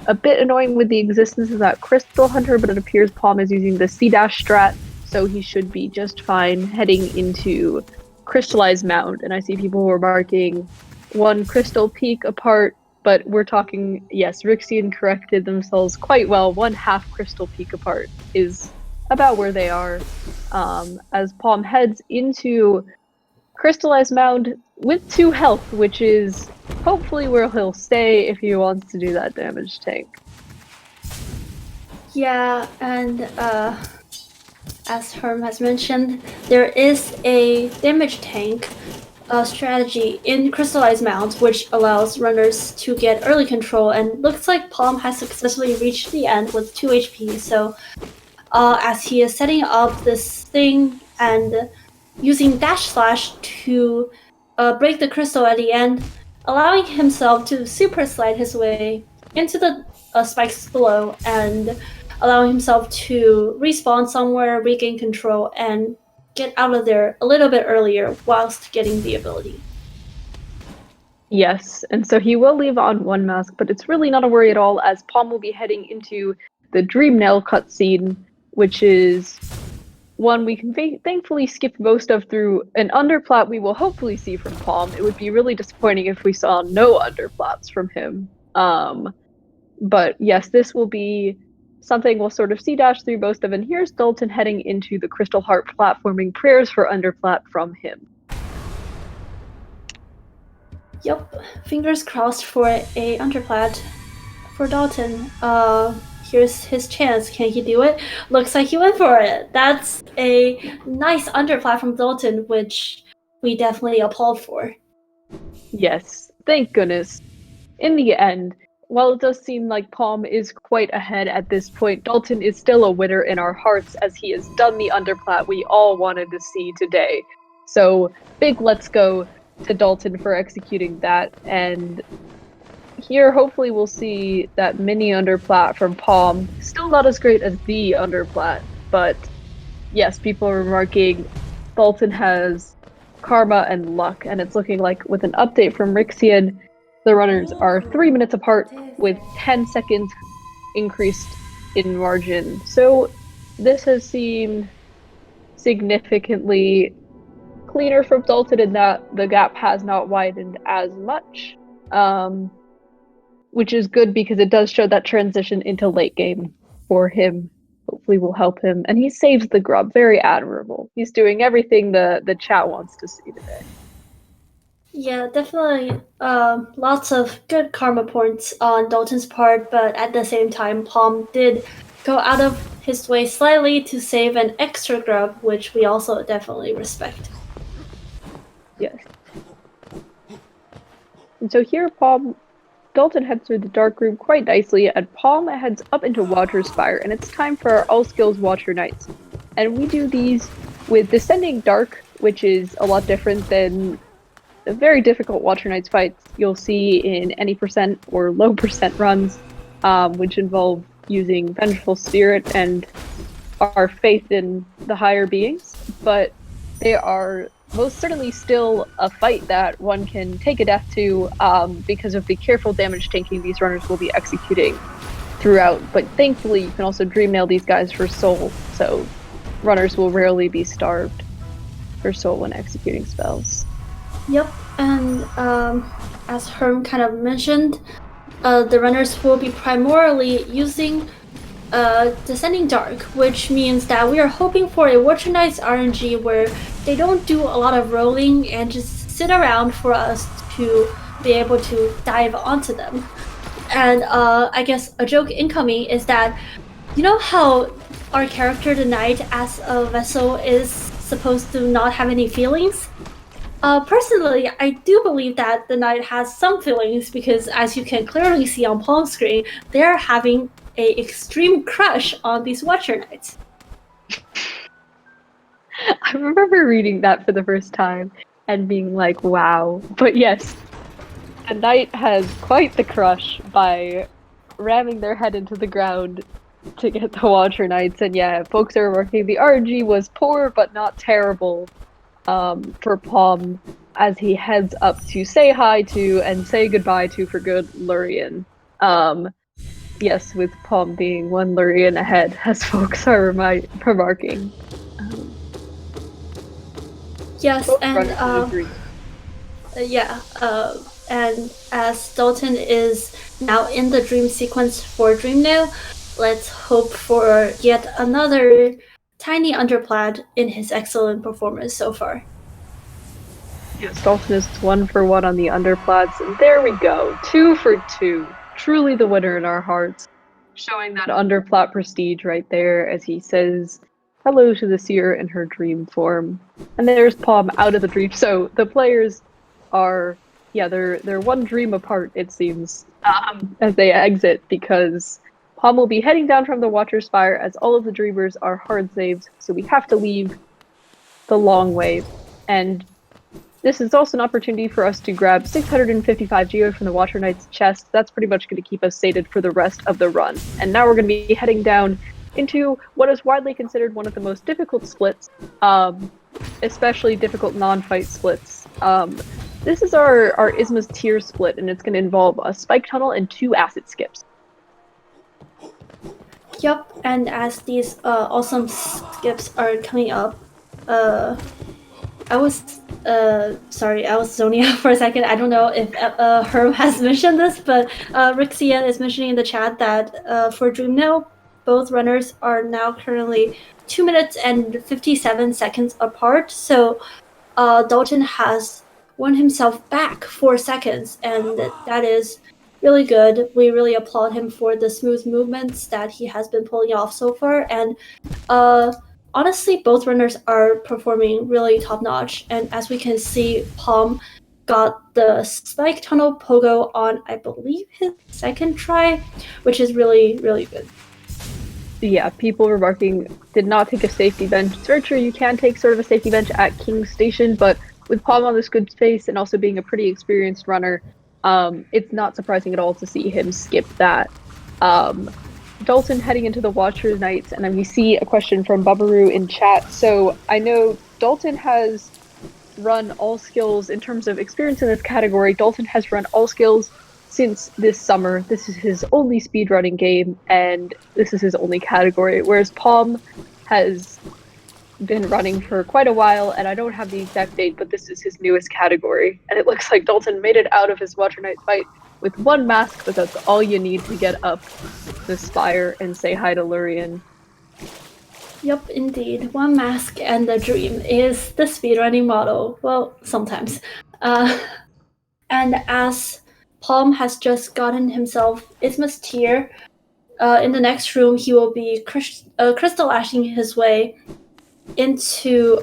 a bit annoying with the existence of that Crystal Hunter, but it appears Palm is using the C-Dash strat, so he should be just fine heading into Crystallized Mound. And I see people were marking one Crystal Peak apart, but we're talking, yes, Rixian corrected themselves quite well. One half Crystal Peak apart is about where they are. As Palm heads into Crystallized Mound with 2 health, which is hopefully where he'll stay if he wants to do that damage tank. Yeah, and as Herm has mentioned, there is a damage tank strategy in Crystallized Mounds, which allows runners to get early control, and looks like Palm has successfully reached the end with 2 HP, so as he is setting up this thing and using Dash Slash to break the crystal at the end, allowing himself to super slide his way into the spikes below and allowing himself to respawn somewhere, regain control, and get out of there a little bit earlier whilst getting the ability. Yes, and so he will leave on 1 mask, but it's really not a worry at all, as Palm will be heading into the Dream Nail cutscene, which is one we can thankfully skip most of through an underplat we will hopefully see from Palm. It would be really disappointing if we saw no underplats from him. But yes, this will be something we'll sort of C-dash through most of, and here's Dalton heading into the Crystal Heart platforming prayers for underplat from him. Yep, fingers crossed for a underplat for Dalton. Here's his chance. Can he do it? Looks like he went for it. That's a nice underplat from Dalton, which we definitely applaud for. Yes, thank goodness. In the end, while it does seem like Palm is quite ahead at this point, Dalton is still a winner in our hearts as he has done the underplat we all wanted to see today. So, big let's go to Dalton for executing that, and here hopefully we'll see that mini underplat from Palm. Still not as great as the underplat, but yes, people are remarking Dalton has karma and luck, and it's looking like with an update from Rixian, the runners are 3 minutes apart with 10 seconds increased in margin. So this has seemed significantly cleaner from Dalton in that the gap has not widened as much, which is good because it does show that transition into late game for him. Hopefully will help him. And he saves the grub. Very admirable. He's doing everything the chat wants to see today. Yeah, definitely lots of good karma points on Dalton's part, but at the same time, Palm did go out of his way slightly to save an extra grub, which we also definitely respect. Yes. And so here Dalton heads through the dark room quite nicely, and Palm heads up into Water Spire, and it's time for our All Skills Watcher Knights. And we do these with Descending Dark, which is a lot different than the very difficult Watcher Knights fights you'll see in any percent or low percent runs, which involve using Vengeful Spirit and our faith in the higher beings. But they are most certainly still a fight that one can take a death to because of the careful damage tanking these runners will be executing throughout. But thankfully, you can also Dream Nail these guys for soul, so runners will rarely be starved for soul when executing spells. Yep, and as Herm kind of mentioned, the runners will be primarily using Descending Dark, which means that we are hoping for a Watcher Knights RNG where they don't do a lot of rolling and just sit around for us to be able to dive onto them. And I guess a joke incoming is that, you know how our character, the knight, as a vessel, is supposed to not have any feelings? Personally, I do believe that the knight has some feelings because, as you can clearly see on Paum's screen, they're having a extreme crush on these Watcher Knights. I remember reading that for the first time and being like, wow. But yes, the knight has quite the crush by ramming their head into the ground to get the Watcher Knights. And yeah, folks are remarking the RNG was poor but not terrible for Paum as he heads up to say hi to and say goodbye to for good Lurian. Yes, with Paum being one Lurian ahead, as folks are remarking. Yes, and and as Dalton is now in the dream sequence for Dream Now, let's hope for yet another tiny underplat in his excellent performance so far. Yes, Dalton is 1 for 1 on the underplats, and there we go, 2 for 2. Truly the winner in our hearts, showing that underplat prestige right there as he says hello to the seer in her dream form. And there's Paum out of the dream. So the players are, yeah, they're one dream apart, it seems, as they exit, because Paum will be heading down from the Watcher's Spire as all of the dreamers are hard saves, so we have to leave the long way. And this is also an opportunity for us to grab 655 geo from the Watcher Knight's chest. That's pretty much going to keep us sated for the rest of the run. And now we're going to be heading down into what is widely considered one of the most difficult splits, especially difficult non-fight splits. This is our Isma's tier split, and it's going to involve a spike tunnel and 2 acid skips. Yep, and as these awesome skips are coming up, I was zoning out for a second. I don't know if Herb has mentioned this, but Rixian is mentioning in the chat that for Dream Now, both runners are now currently 2 minutes and 57 seconds apart. So Dalton has won himself back 4 seconds, and that is really good. We really applaud him for the smooth movements that he has been pulling off so far. And honestly, both runners are performing really top-notch, and as we can see, Paum got the spike tunnel pogo on, I believe, his second try, which is really, really good. Yeah, people remarking did not take a safety bench. It's very true, you can take sort of a safety bench at King's Station, but with Paum on this good space and also being a pretty experienced runner, it's not surprising at all to see him skip that. Dalton heading into the Watcher Knights, and then we see a question from Babaru in chat. So I know Dalton has run all skills in terms of experience in this category. Dalton has run all skills since this summer. This is his only speedrunning game, and this is his only category, whereas Paum has been running for quite a while, and I don't have the exact date, but this is his newest category. And it looks like Dalton made it out of his Watcher Knight fight with 1 mask, but that's all you need to get up the spire and say hi to Lurian. Yep, indeed. 1 mask and a dream is the speedrunning model. Well, sometimes. And as Paum has just gotten himself Isma's tier, in the next room he will be crystal ashing his way into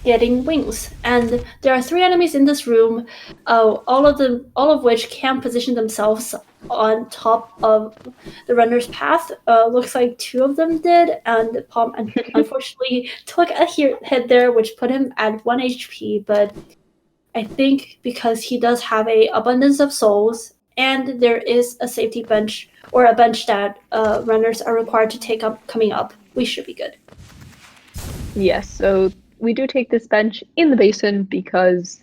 getting wings. And there are 3 enemies in this room, all of which can position themselves on top of the runner's path. Looks like 2 of them did, and Paum unfortunately took a hit there, which put him at 1 HP. But I think because he does have a abundance of souls, and there is a safety bench or a bench that runners are required to take up coming up, we should be good. Yes, so we do take this bench in the basin because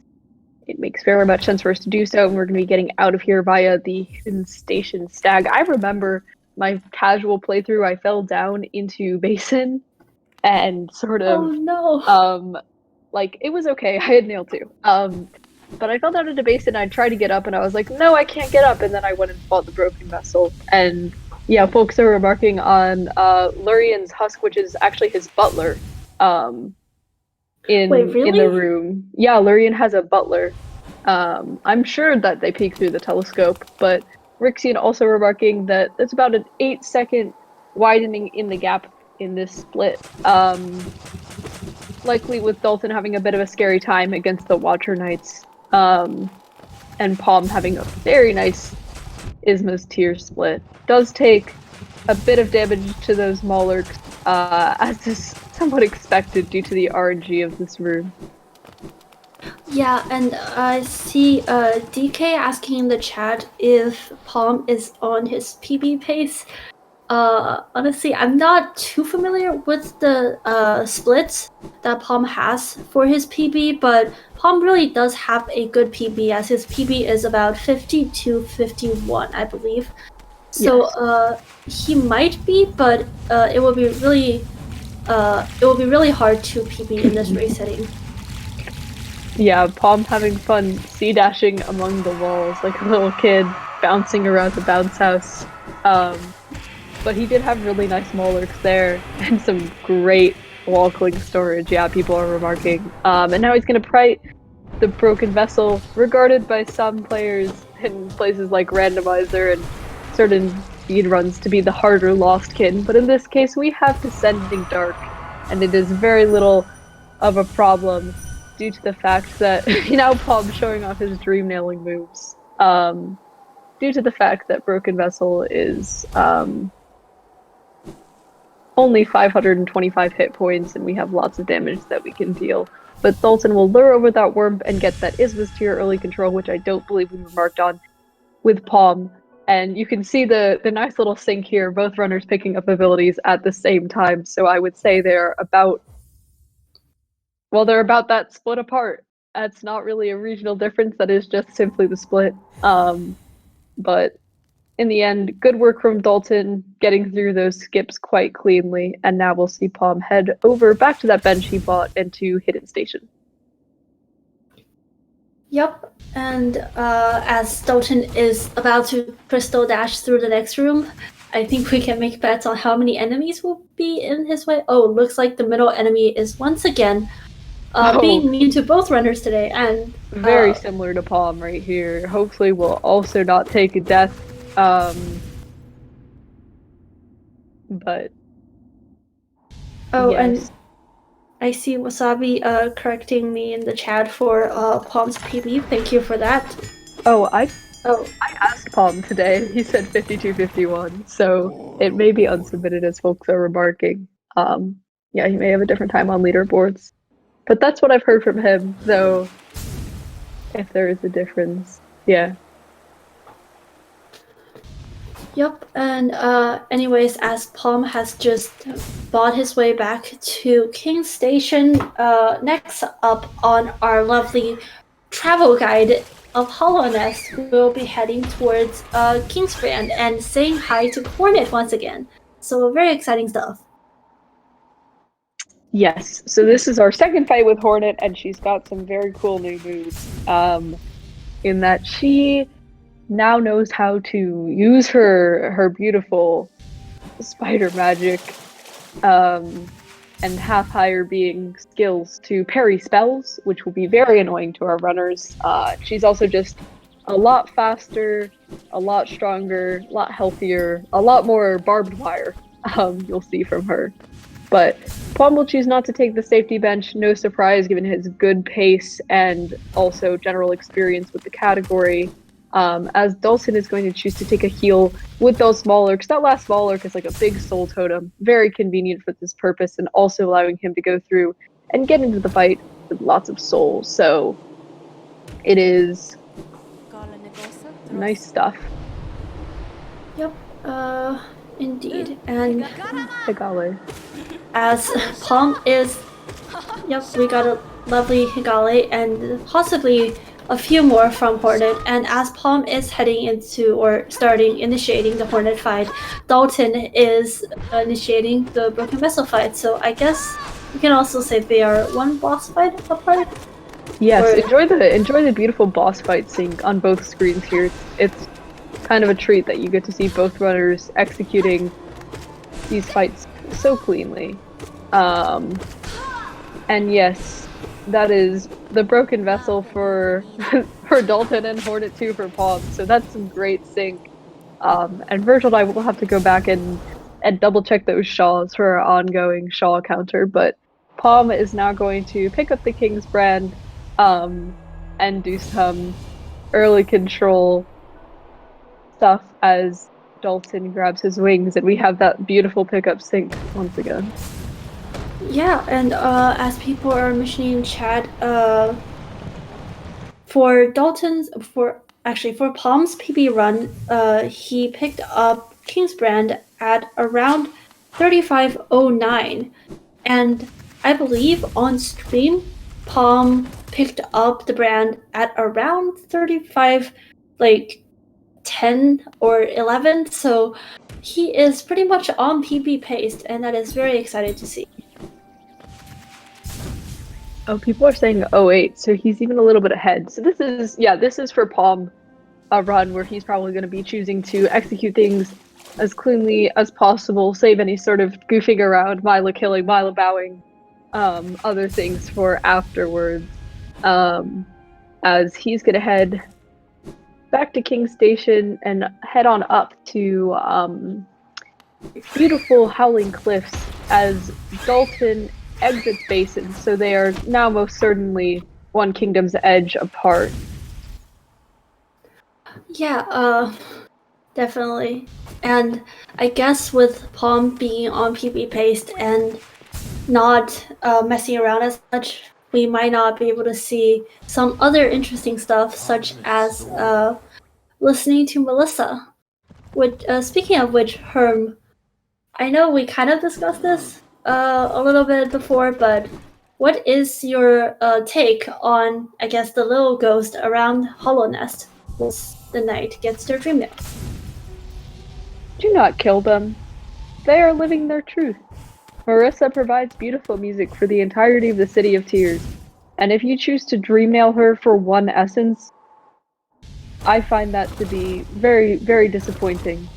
it makes very much sense for us to do so, and we're going to be getting out of here via the hidden station stag. I remember my casual playthrough, I fell down into basin and sort of, oh no, like, it was okay, I had nailed 2. But I fell down into basin, I tried to get up, and I was like, no, I can't get up, and then I went and fought the broken vessel. And yeah, folks are remarking on Lurian's husk, which is actually his butler. Wait, really? In the room. Yeah, Lurian has a butler. I'm sure that they peek through the telescope, but Rixian also remarking that it's about an 8-second widening in the gap in this split. Likely with Dalton having a bit of a scary time against the Watcher Knights, and Paum having a very nice Isma's tier split. Does take a bit of damage to those Maulurks, as is somewhat expected due to the RNG of this rune. Yeah, and I see DK asking in the chat if Paum is on his PB pace. Honestly, I'm not too familiar with the splits that Paum has for his PB, but Paum really does have a good PB, as his PB is about 52-51, I believe. So he might be, but it will be really hard to PB in this race setting. Yeah, Paum having fun sea-dashing among the walls like a little kid, bouncing around the bounce house. But he did have really nice Maulurks there, and some great wall cling storage, yeah, people are remarking. And now he's gonna prite the Broken Vessel, regarded by some players in places like Randomizer and certain speedruns to be the harder Lost Kin, but in this case we have Descending Dark, and it is very little of a problem due to the fact that, now Paum showing off his dream nailing moves, due to the fact that Broken Vessel is only 525 hit points and we have lots of damage that we can deal. But Dalton will lure over that worm and get that Isma's tier early control, which I don't believe we remarked on, with Paum. And you can see the nice little sync here, both runners picking up abilities at the same time. So I would say they're about that split apart. That's not really a regional difference, that is just simply the split. But in the end, good work from Dalton, getting through those skips quite cleanly, and now we'll see Paum head over back to that bench he bought into Hidden Station. Yep, and as Dalton is about to crystal dash through the next room, I think we can make bets on how many enemies will be in his way. Oh, looks like the middle enemy is once again being mean to both runners today, and very similar to Paum right here. Hopefully we'll also not take a death. But oh, yes. and I see Wasabi correcting me in the chat for Paum's PB. Thank you for that. I asked Paum today. He said 52-51, so it may be unsubmitted as folks are remarking. Yeah, he may have a different time on leaderboards, but that's what I've heard from him. Though, if there is a difference, yeah. Yep, and anyways, as Paum has just bought his way back to King Station, next up on our lovely travel guide of Hollowness, we'll be heading towards Kingsbrand and saying hi to Hornet once again. So very exciting stuff. Yes, so this is our second fight with Hornet, and she's got some very cool new moves, in that she now knows how to use her beautiful spider magic and half higher being skills to parry spells, which will be very annoying to our runners. She's also just a lot faster, a lot stronger, a lot healthier, a lot more barbed wire, you'll see from her. But Paum will choose not to take the safety bench, no surprise given his good pace and also general experience with the category. As Dalton is going to choose to take a heal with those small lurks. That last small lurk is like a big soul totem, very convenient for this purpose, and also allowing him to go through and get into the fight with lots of souls. So it is nice stuff. Yep, indeed. And Higale. as Paum is, yep, we got a lovely Higale and possibly a few more from Hornet, and as Paum is heading into or initiating the Hornet fight, Dalton is initiating the Broken Vessel fight. So I guess we can also say they are one boss fight apart. Yes, enjoy the beautiful boss fight sync on both screens here. It's kind of a treat that you get to see both runners executing these fights so cleanly. And yes, that is the Broken Vessel for Dalton and Hornet 2 for Paum. So that's some great sync. And Virgil and I will have to go back and double check those Shaws for our ongoing Shaw counter, but Paum is now going to pick up the King's brand and do some early control stuff as Dalton grabs his wings, and we have that beautiful pickup sync once again. Yeah, and as people are mentioning in chat, for Paum's PB run, he picked up King's brand at around 3509, and I believe on stream, Paum picked up the brand at around 35, like 10 or 11. So he is pretty much on PB pace, and that is very exciting to see. Oh, people are saying 08, so he's even a little bit ahead. So this is for Paum, a run where he's probably going to be choosing to execute things as cleanly as possible, save any sort of goofing around, Milo killing, Milo bowing, other things for afterwards. As he's going to head back to King Station and head on up to beautiful Howling Cliffs as Dalton exits Basin, so they are now most certainly one kingdom's edge apart. Yeah, definitely. And I guess with Paum being on PB paste and not messing around as much, we might not be able to see some other interesting stuff, such as listening to Melissa. Which, speaking of which, Herm, I know we kind of discussed this a little bit before, but what is your take on, I guess, the little ghost around Hollow Nest once the knight gets their dream nail? Do not kill them. They are living their truth. Marissa provides beautiful music for the entirety of the City of Tears, and if you choose to dream nail her for one essence, I find that to be very, very disappointing,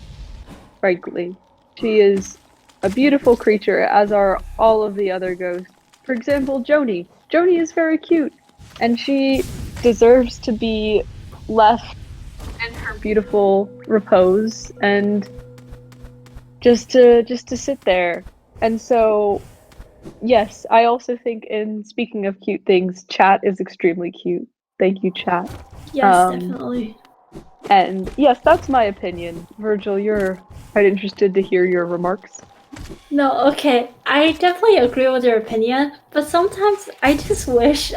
frankly. She is a beautiful creature, as are all of the other ghosts. For example, Joni. Joni is very cute, and she deserves to be left in her beautiful repose and just to sit there. And so, yes, I also think, in speaking of cute things, chat is extremely cute. Thank you, chat. Yes, definitely. And yes, that's my opinion. Virgil, you're quite interested to hear your remarks. No, okay. I definitely agree with your opinion, but sometimes I just wish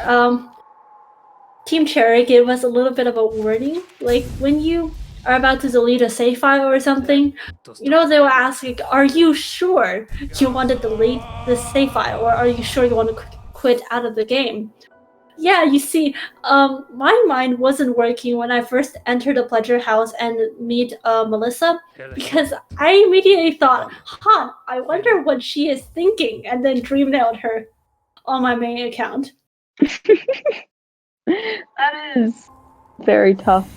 Team Cherry gave us a little bit of a warning. Like, when you are about to delete a save file or something, you know, they will ask, like, are you sure you want to delete this save file, or are you sure you want to quit out of the game? Yeah, you see, my mind wasn't working when I first entered the Pleasure House and meet Melissa, because I immediately thought, I wonder what she is thinking, and then dream nailed her on my main account. That is very tough.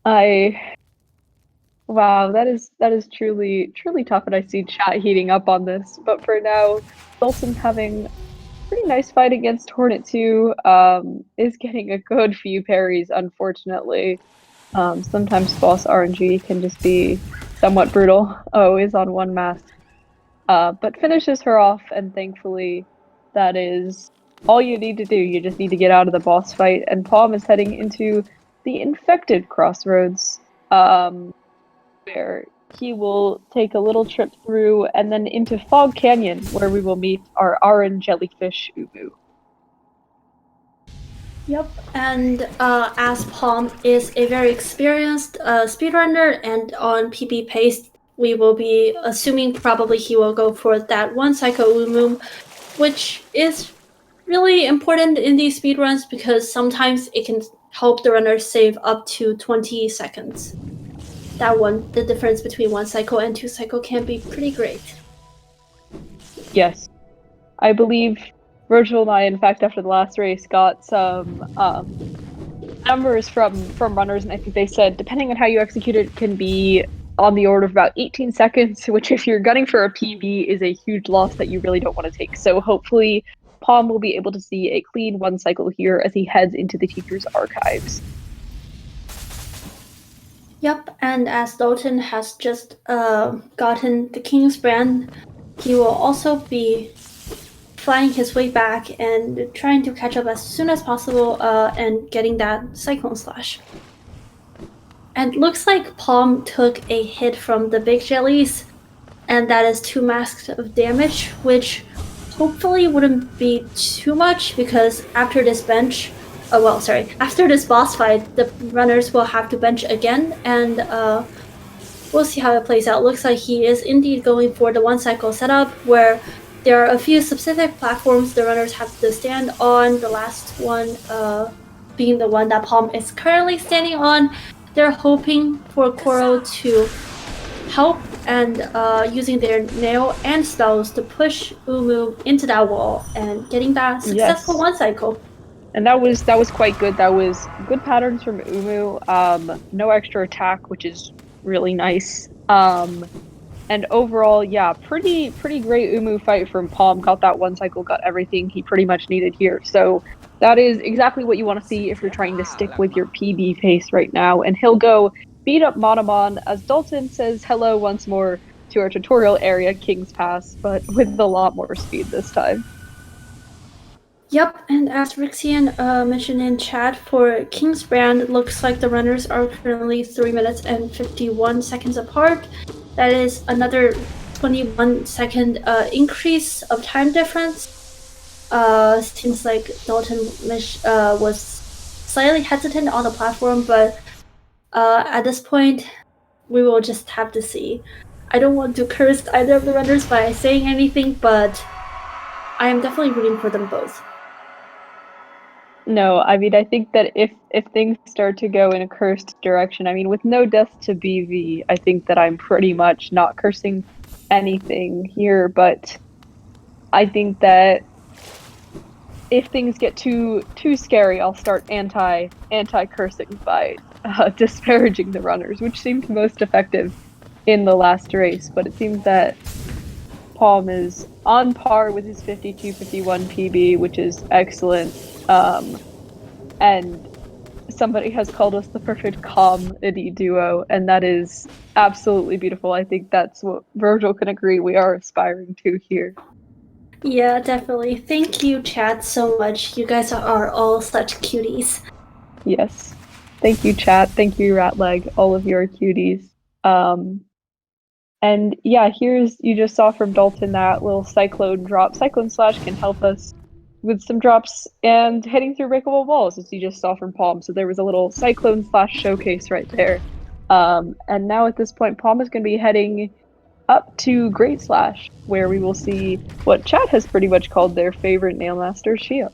Wow, that is truly tough, and I see chat heating up on this. But for now, Dalton having pretty nice fight against Hornet 2, is getting a good few parries, unfortunately. Sometimes boss RNG can just be somewhat brutal. Oh, is on one mask. But finishes her off, and thankfully that is all you need to do. You just need to get out of the boss fight, and Paum is heading into the infected Crossroads, where he will take a little trip through and then into Fog Canyon, where we will meet our Aran jellyfish Ubu. Yep, and as Paum is a very experienced speedrunner and on PB pace, we will be assuming probably he will go for that one Psycho Umu, which is really important in these speedruns because sometimes it can help the runner save up to 20 seconds. That one, the difference between one cycle and two cycle can be pretty great. Yes. I believe Virgil and I, in fact, after the last race, got some numbers from runners, and I think they said, depending on how you execute it, can be on the order of about 18 seconds, which if you're gunning for a PB is a huge loss that you really don't want to take. So hopefully Paum will be able to see a clean one cycle here as he heads into the teacher's archives. Yep, and as Dalton has just gotten the King's brand, he will also be flying his way back and trying to catch up as soon as possible and getting that Cyclone Slash. And looks like Paum took a hit from the big jellies, and that is 2 masks of damage, which hopefully wouldn't be too much because after this after this boss fight, the runners will have to bench again, and we'll see how it plays out. Looks like he is indeed going for the 1 cycle setup where there are a few specific platforms the runners have to stand on, the last one being the one that Paum is currently standing on. They're hoping for Koro to help and using their nail and spells to push Umu into that wall and getting that successful 1 cycle. And that was quite good. That was good patterns from Umu. No extra attack, which is really nice. And overall, yeah, pretty great Umu fight from Paum. Got that 1 cycle, got everything he pretty much needed here. So that is exactly what you want to see if you're trying to stick with your PB pace right now. And he'll go beat up Monomon as Dalton says hello once more to our tutorial area, King's Pass, but with a lot more speed this time. Yep, and as Rixian mentioned in chat, for King's Brand, looks like the runners are currently 3 minutes and 51 seconds apart. That is another 21-second increase of time difference. Seems like Dalton was slightly hesitant on the platform, but at this point, we will just have to see. I don't want to curse either of the runners by saying anything, but I am definitely rooting for them both. No, I mean, I think that if things start to go in a cursed direction, I mean, with no death to BV, I think that I'm pretty much not cursing anything here, but I think that if things get too scary, I'll start anti-cursing by disparaging the runners, which seemed most effective in the last race, but it seems that Paum is on par with his 52-51 PB, which is excellent. And somebody has called us the perfect comedy duo, and that is absolutely beautiful. I think that's what Virgil can agree we are aspiring to here. Yeah, definitely. Thank you, chat, so much. You guys are all such cuties. Yes. Thank you, chat. Thank you, Ratleg. All of your cuties. And yeah, you just saw from Dalton that little cyclone drop. Cyclone Slash can help us with some drops and hitting through breakable walls, as you just saw from Paum. So there was a little Cyclone Slash showcase right there. And now at this point, Paum is going to be heading up to Great Slash, where we will see what chat has pretty much called their favorite Nailmaster, Shia.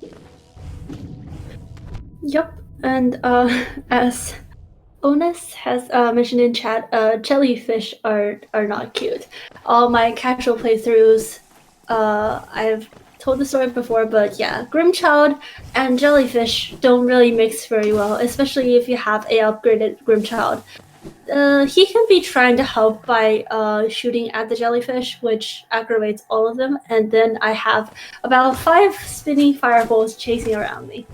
Yep, and as Onus has mentioned in chat, jellyfish are not cute. All my casual playthroughs, I've told the story before, but yeah, Grimchild and jellyfish don't really mix very well, especially if you have a upgraded Grimchild. He can be trying to help by shooting at the jellyfish, which aggravates all of them, and then I have about 5 spinning fireballs chasing around me.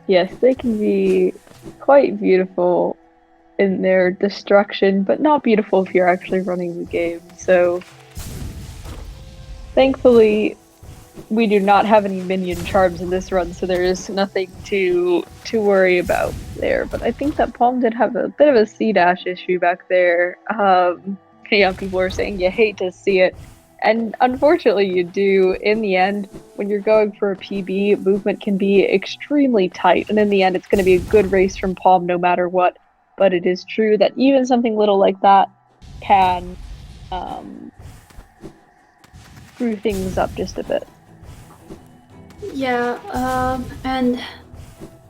Yes, they can be quite beautiful in their destruction, but not beautiful if you're actually running the game. So thankfully, we do not have any minion charms in this run, so there is nothing to worry about there. But I think that Paum did have a bit of a C-dash issue back there. Yeah, people are saying you hate to see it. And unfortunately you do. In the end, when you're going for a PB, movement can be extremely tight. And in the end, it's going to be a good race from Paum no matter what. But it is true that even something little like that can screw things up just a bit. Yeah, and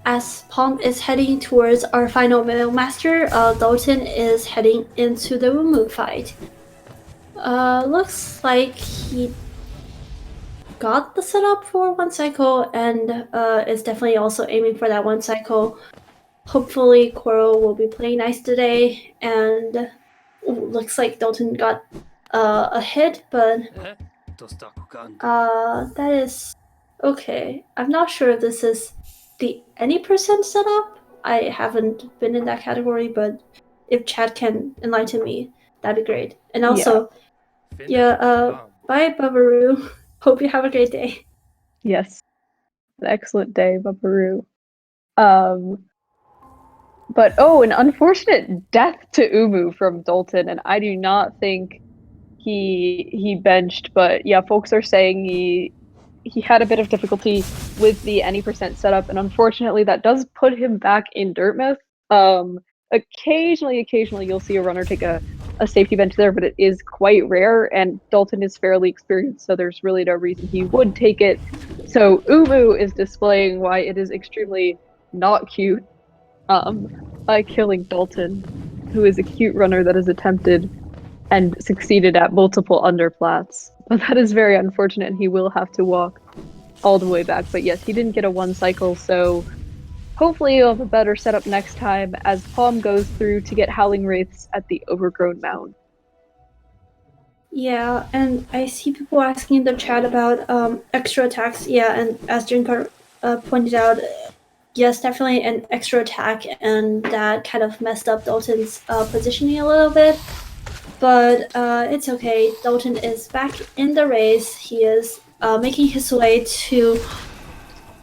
as Paum is heading towards our final Master, Dalton is heading into the Umu fight. Looks like he got the setup for 1 cycle and is definitely also aiming for that 1 cycle. Hopefully Koro will be playing nice today, and looks like Dalton got a hit, but that is okay. I'm not sure if this is the any percent setup I haven't been in that category, but if chat can enlighten me, that'd be great. And also, bye, Babaru. Hope you have a great day. Yes. An excellent day, Babaru. But an unfortunate death to Umu from Dalton, and I do not think he benched, but yeah, folks are saying he had a bit of difficulty with the any percent setup, and unfortunately that does put him back in Dirtmouth. Occasionally you'll see a runner take a safety bench there, but it is quite rare, and Dalton is fairly experienced, so there's really no reason he would take it. So Umu is displaying why it is extremely not cute by killing Dalton, who is a cute runner that has attempted and succeeded at multiple underplats. But that is very unfortunate, and he will have to walk all the way back. But yes, he didn't get a one cycle, so hopefully he'll have a better setup next time as Paum goes through to get Howling Wraiths at the Overgrown Mound. Yeah, and I see people asking in the chat about extra attacks. Yeah, and as Drinkard pointed out, yes, definitely an extra attack, and that kind of messed up Dalton's positioning a little bit. But it's okay. Dalton is back in the race. He is making his way to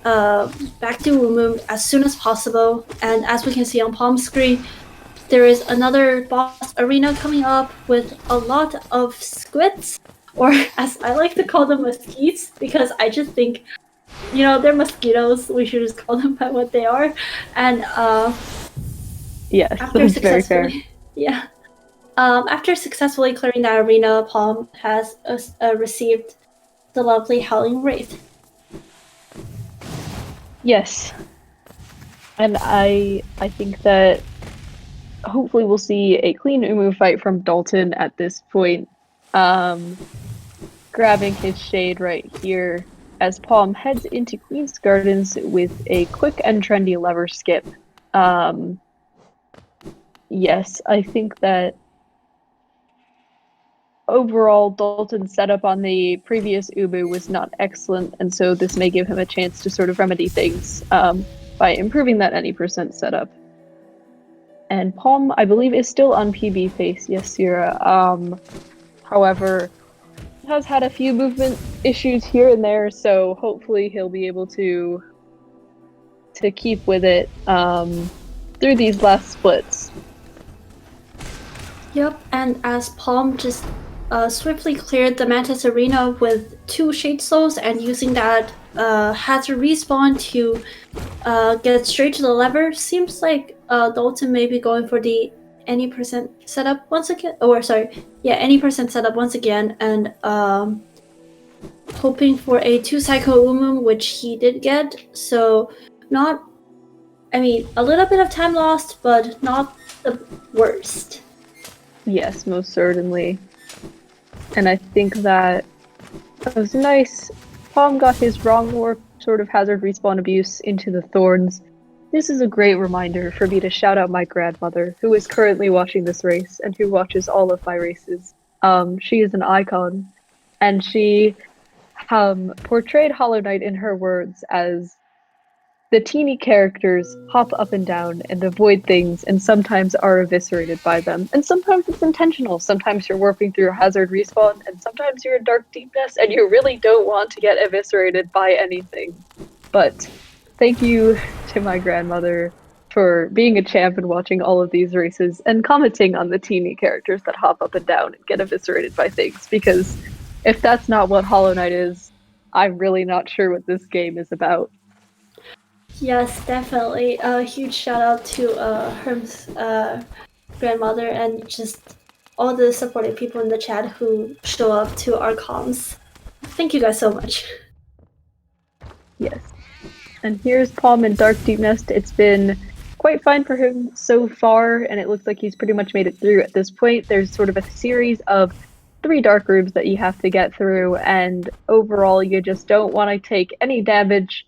back to Umu as soon as possible. And as we can see on Paum's screen, there is another boss arena coming up with a lot of squids, or as I like to call them, mesquites, because I just think, they're mosquitoes. We should just call them by what they are. And yes, that's very fair. Yeah. After successfully clearing that arena, Paum has received the lovely Howling Wraith. Yes. And I think that hopefully we'll see a clean Umu fight from Dalton at this point. Grabbing his shade right here as Paum heads into Queen's Gardens with a quick and trendy lever skip. Yes, I think that overall, Dalton's setup on the previous Ubu was not excellent, and so this may give him a chance to sort of remedy things by improving that any percent setup. And Paum, I believe, is still on PB face, yes, Sierra. However, has had a few movement issues here and there, so hopefully he'll be able to keep with it through these last splits. Yep, and as Paum just swiftly cleared the Mantis Arena with 2 Shade Souls and using that hazard respawn to get straight to the lever, seems like Dalton may be going for the any percent setup once again, any percent setup once again, and hoping for a 2-cycle Umu, which he did get, so a little bit of time lost, but not the worst. Yes, most certainly. And I think that was nice. Paum got his wrong warp sort of hazard respawn abuse into the thorns. This is a great reminder for me to shout out my grandmother, who is currently watching this race and who watches all of my races. She is an icon, and she portrayed Hollow Knight in her words as the teeny characters hop up and down and avoid things and sometimes are eviscerated by them. And sometimes it's intentional. Sometimes you're warping through a hazard respawn, and sometimes you're in dark deepness and you really don't want to get eviscerated by anything. But thank you to my grandmother for being a champ and watching all of these races and commenting on the teeny characters that hop up and down and get eviscerated by things, because if that's not what Hollow Knight is, I'm really not sure what this game is about. Yes, definitely. A huge shout out to Herm's grandmother and just all the supportive people in the chat who show up to our comms. Thank you guys so much. Yes. And here's Paum in Dark Deep Nest. It's been quite fine for him so far, and it looks like he's pretty much made it through at this point. There's sort of a series of 3 dark rooms that you have to get through, and overall you just don't want to take any damage,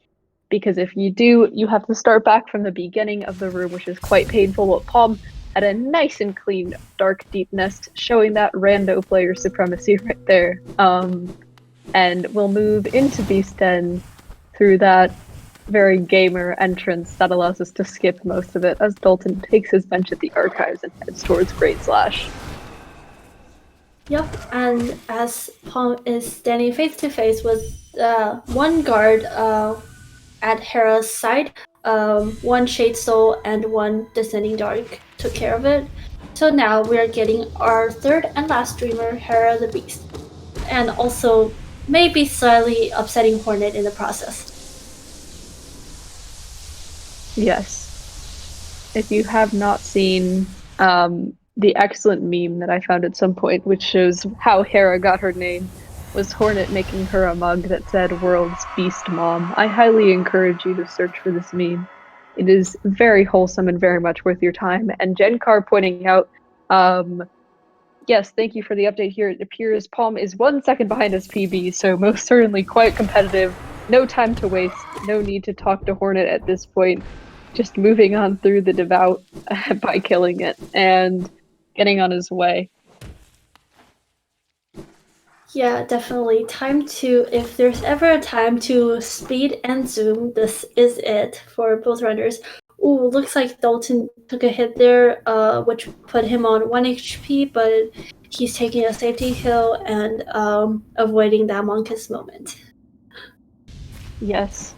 because if you do, you have to start back from the beginning of the room, which is quite painful. But Paum had a nice and clean Dark Deep Nest, showing that rando player supremacy right there. And we'll move into Beast Den through that very gamer entrance that allows us to skip most of it as Dalton takes his bench at the archives and heads towards Great Slash. Yep, and as Paum is standing face to face with one guard at Hera's side, one Shade Soul and one Descending Dark took care of it. So now we are getting our third and last streamer, Hera the Beast, and also maybe slightly upsetting Hornet in the process. Yes. If you have not seen the excellent meme that I found at some point, which shows how Hera got her name, was Hornet making her a mug that said "World's Beast Mom." I highly encourage you to search for this meme. It is very wholesome and very much worth your time. And Jenkar pointing out, yes, thank you for the update here. It appears Paum is 1 second behind his PB, so most certainly quite competitive. No time to waste. No need to talk to Hornet at this point. Just moving on through the devout by killing it and getting on his way. Yeah, definitely. Time to, if there's ever a time to speed and zoom, this is it for both runners. Ooh, looks like Dalton took a hit there, which put him on 1 HP, but he's taking a safety kill and avoiding that Monkus moment. Yes.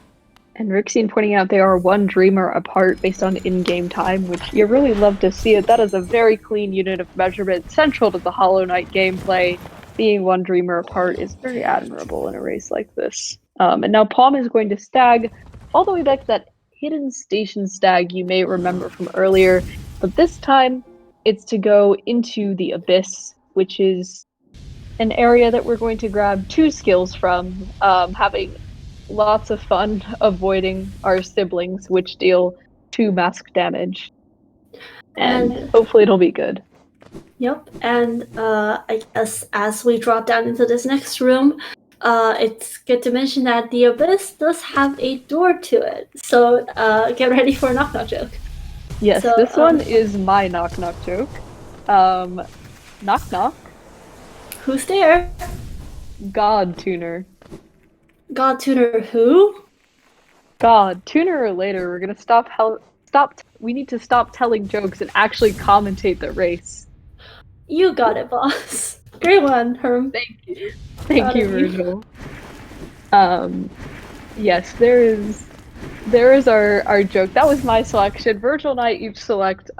And Rixine pointing out they are 1 dreamer apart based on in-game time, which you really love to see it. That is a very clean unit of measurement, central to the Hollow Knight gameplay. Being 1 dreamer apart is very admirable in a race like this. And now Paum is going to stag all the way back to that hidden station stag you may remember from earlier, but this time it's to go into the Abyss, which is an area that we're going to grab 2 skills from, having lots of fun avoiding our siblings, which deal 2 mask damage. And hopefully it'll be good. Yep, and I guess as we drop down into this next room, it's good to mention that the Abyss does have a door to it. So get ready for a knock-knock joke. Yes, so, this one is my knock-knock joke. Knock-knock. Who's there? God Tuner. God Tuner who? God, sooner or later we're gonna we need to stop telling jokes and actually commentate the race. You got it, boss. Great one, Herm. Thank you. Thank you, Virgil. Yes, there is our joke. That was my selection. Virgil and I each select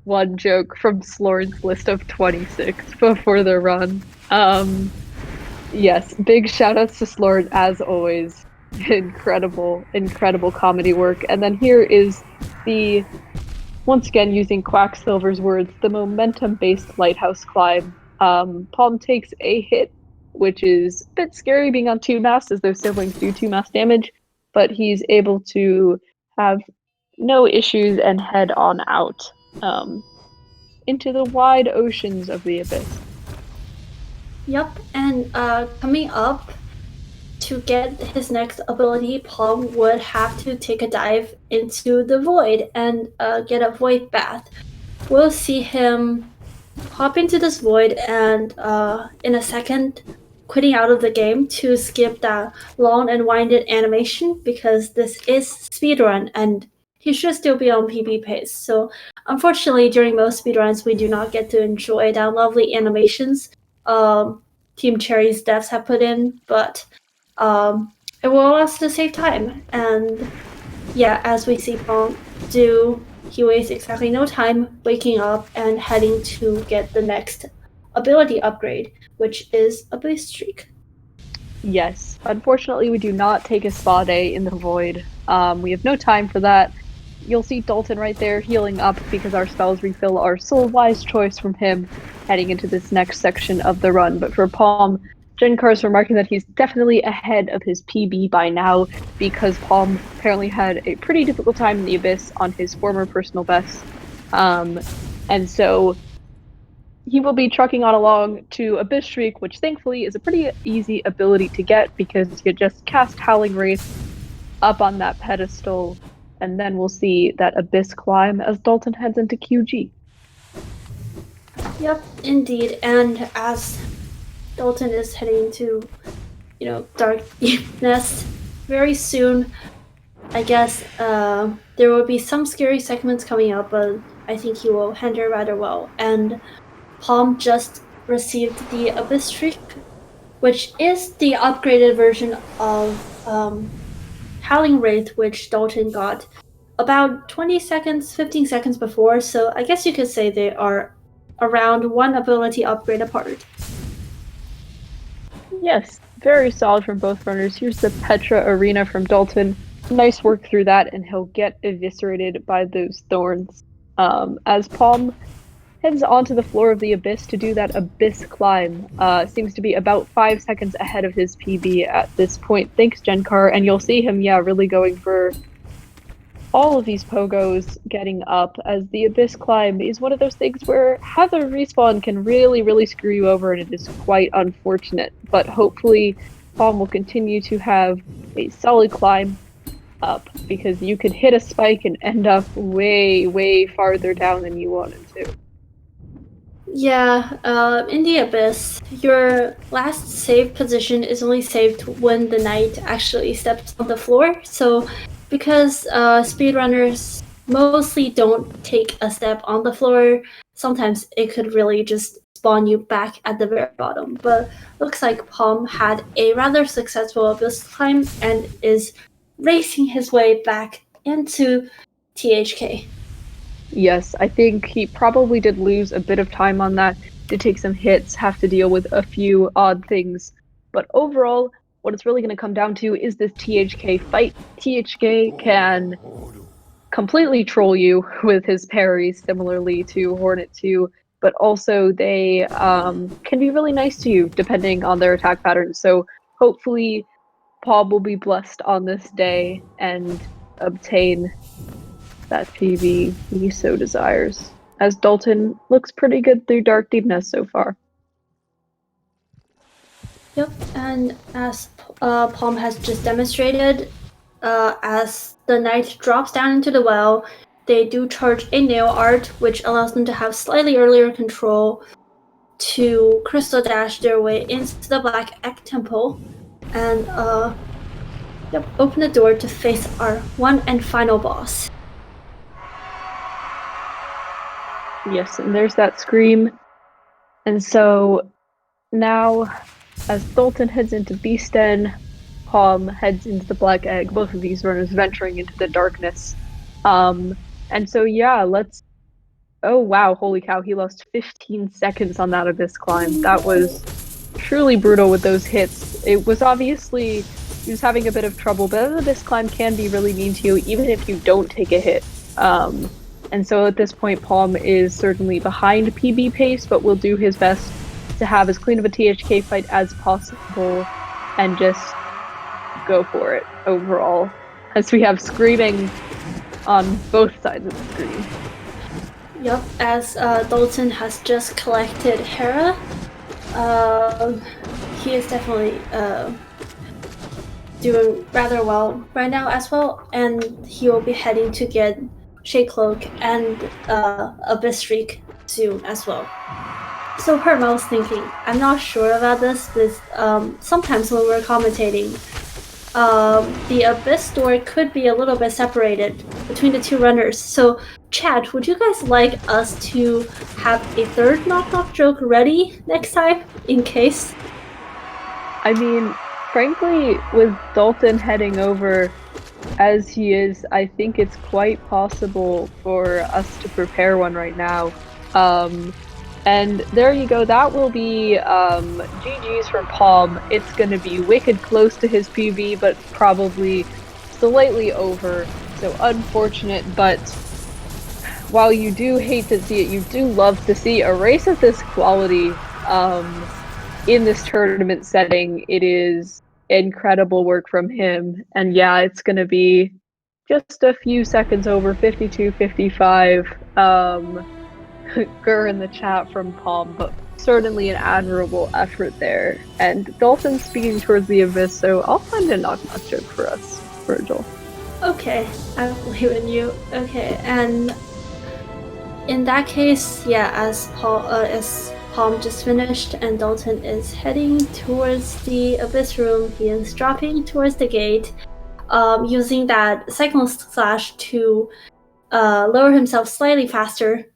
one joke from Slorin's list of 26 before the run. Yes, big shout outs to Slorin as always. Incredible comedy work. And then here is the, once again using Quacksilver's words, the momentum-based Lighthouse Climb. Paum takes a hit, which is a bit scary being on 2 masts as those siblings do 2 mast damage, but he's able to have no issues and head on out into the wide oceans of the Abyss. Yep, and coming up, to get his next ability, Paum would have to take a dive into the void and get a void bath. We'll see him hop into this void and in a second quitting out of the game to skip that long and winded animation because this is speedrun and he should still be on PB pace. So unfortunately during most speedruns we do not get to enjoy that lovely animations Team Cherry's devs have put in, but it will allow us to save time. And yeah, as we see Paum do, he wastes exactly no time waking up and heading to get the next ability upgrade, which is a boost streak. Yes, unfortunately we do not take a spa day in the void. We have no time for that. You'll see Dalton right there healing up because our spells refill our sole wise choice from him heading into this next section of the run. But for Paum, Jenkar's remarking that he's definitely ahead of his PB by now because Paum apparently had a pretty difficult time in the Abyss on his former personal best. And so he will be trucking on along to Abyss Shriek, which thankfully is a pretty easy ability to get because you just cast Howling Wraith up on that pedestal, and then we'll see that Abyss Climb as Dalton heads into QG. Yep, indeed. And as Dalton is heading to, Dark Nest very soon, I guess there will be some scary segments coming up, but I think he will handle rather well. And Paum just received the Abyss Streak, which is the upgraded version of Howling Wraith, which Dalton got about 20 seconds, 15 seconds before. So I guess you could say they are around one ability upgrade apart. Yes, very solid from both runners. Here's the Petra Arena from Dalton. Nice work through that, and he'll get eviscerated by those thorns. As Paum heads onto the floor of the Abyss to do that Abyss Climb. Seems to be about 5 seconds ahead of his PB at this point. Thanks, Genkar, and you'll see him, really going for all of these pogos getting up, as the Abyss Climb is one of those things where Heather respawn can really screw you over, and it is quite unfortunate. But hopefully, Paum will continue to have a solid climb up, because you could hit a spike and end up way farther down than you wanted to. Yeah, in the Abyss, your last save position is only saved when the knight actually steps on the floor. So, because speedrunners mostly don't take a step on the floor, sometimes it could really just spawn you back at the very bottom. But looks like Paum had a rather successful Abyss climb and is racing his way back into THK. Yes, I think he probably did lose a bit of time on that, did take some hits, have to deal with a few odd things. But overall, what it's really going to come down to is this THK fight. THK can completely troll you with his parries, similarly to Hornet 2, but also they can be really nice to you, depending on their attack patterns. So hopefully, Paum will be blessed on this day and obtain that PB he so desires, as Dalton looks pretty good through Dark Deepness so far. Yep, and as Paum has just demonstrated, as the knight drops down into the well, they do charge a nail art, which allows them to have slightly earlier control to crystal dash their way into the Black Egg Temple, and open the door to face our one and final boss. Yes, and there's that scream. And so now, as Dalton heads into Beasten, Paum heads into the Black Egg, both of these runners venturing into the darkness. And so let's... Oh wow, holy cow, he lost 15 seconds on that Abyss climb. That was truly brutal with those hits. It was obviously... he was having a bit of trouble, but Abyss climb can be really mean to you, even if you don't take a hit. And so at this point, Paum is certainly behind PB pace, but will do his best to have as clean of a THK fight as possible and just go for it overall. As we have screaming on both sides of the screen. Yep, as Dalton has just collected Hera, he is definitely doing rather well right now as well, and he will be heading to get Shade Cloak and Abyss Streak soon as well. So Herm, I was thinking, I'm not sure about this, but sometimes when we're commentating, the Abyss door could be a little bit separated between the two runners. So chat, would you guys like us to have a third knock joke ready next time, in case? I mean, frankly, with Dalton heading over as he is, I think it's quite possible for us to prepare one right now. And there you go, that will be GG's from Paum. It's going to be wicked close to his PB, but probably slightly over. So unfortunate, but while you do hate to see it, you do love to see a race of this quality in this tournament setting. It is incredible work from him, and it's going to be just a few seconds over, 52-55. Gur in the chat from Paum, but certainly an admirable effort there. And Dalton's speaking towards the Abyss, so I'll find a knock joke for us, Virgil. Okay, I believe in you. Okay, and in that case, as Paum just finished and Dalton is heading towards the Abyss room, he is dropping towards the gate. using that cyclone slash to lower himself slightly faster.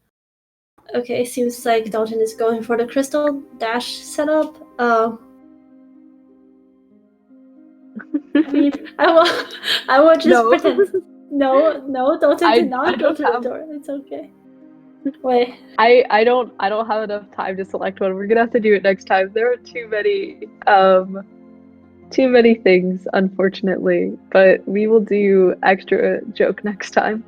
Okay, seems like Dalton is going for the crystal dash setup. I mean, I will just pretend. No, Dalton did not go to the door. It's okay. Wait. I don't have enough time to select one. We're gonna have to do it next time. There are too many things, unfortunately. But we will do extra joke next time.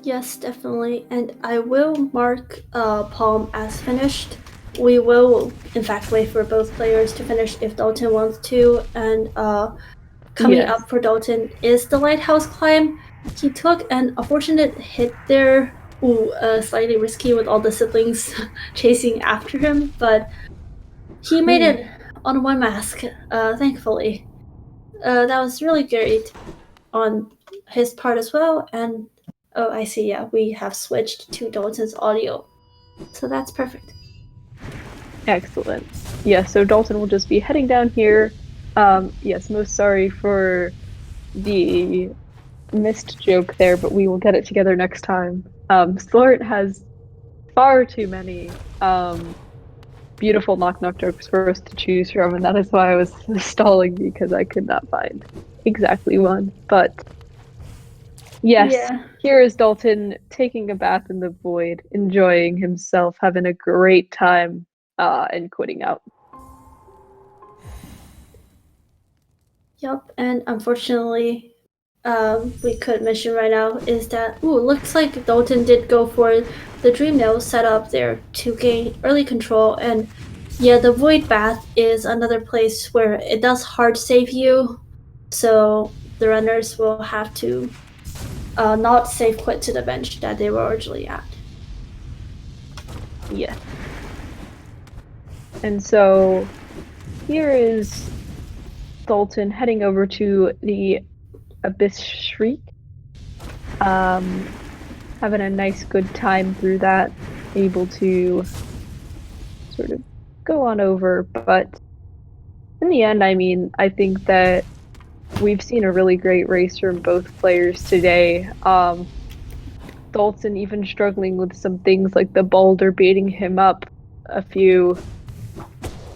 Yes, definitely. And I will mark Paum as finished. We will, in fact, wait for both players to finish if Dalton wants to. And coming up for Dalton is the Lighthouse Climb. He took an unfortunate hit there. Slightly risky with all the siblings chasing after him, but he made it on one mask, thankfully. That was really great on his part as well. And oh, I see, yeah, we have switched to Dalton's audio. So that's perfect. Excellent. Yeah, so Dalton will just be heading down here. Yes, most sorry for the missed joke there, but we will get it together next time. Slort has far too many beautiful knock-knock jokes for us to choose from, and that is why I was stalling because I could not find exactly one. But yes, here is Dalton taking a bath in the void, enjoying himself, having a great time, and quitting out. Yup, and unfortunately, we could mention right now is that looks like Dalton did go for the Dream Nail setup there to gain early control, and yeah, the Void Bath is another place where it does hard save you, so the runners will have to not save quit to the bench that they were originally at. Yeah. And so here is Dalton heading over to the Abyss Shriek. Having a nice good time through that, able to sort of go on over, but in the end, I mean, I think that we've seen a really great race from both players today. Dalton even struggling with some things like the boulder beating him up a few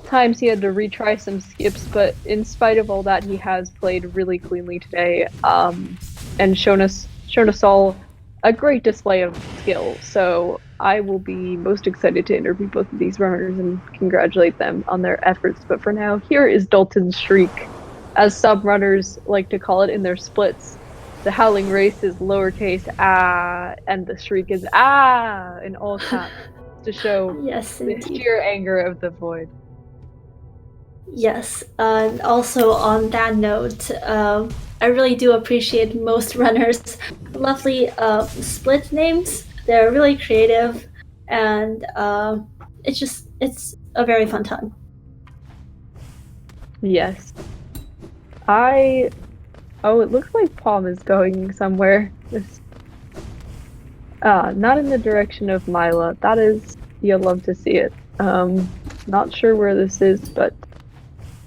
times. He had to retry some skips, but in spite of all that, he has played really cleanly today, and shown us all a great display of skill. So I will be most excited to interview both of these runners and congratulate them on their efforts. But for now, here is Dalton's Shriek, as some runners like to call it in their splits. The howling race is lowercase ah, and the shriek is ah in all caps to show the sheer anger of the void. Yes, and also on that note, I really do appreciate most runners' lovely split names. They're really creative, and it's a very fun time. Yes. Oh, it looks like Paum is going somewhere. Not in the direction of Mila. That is, you'll love to see it. Not sure where this is, but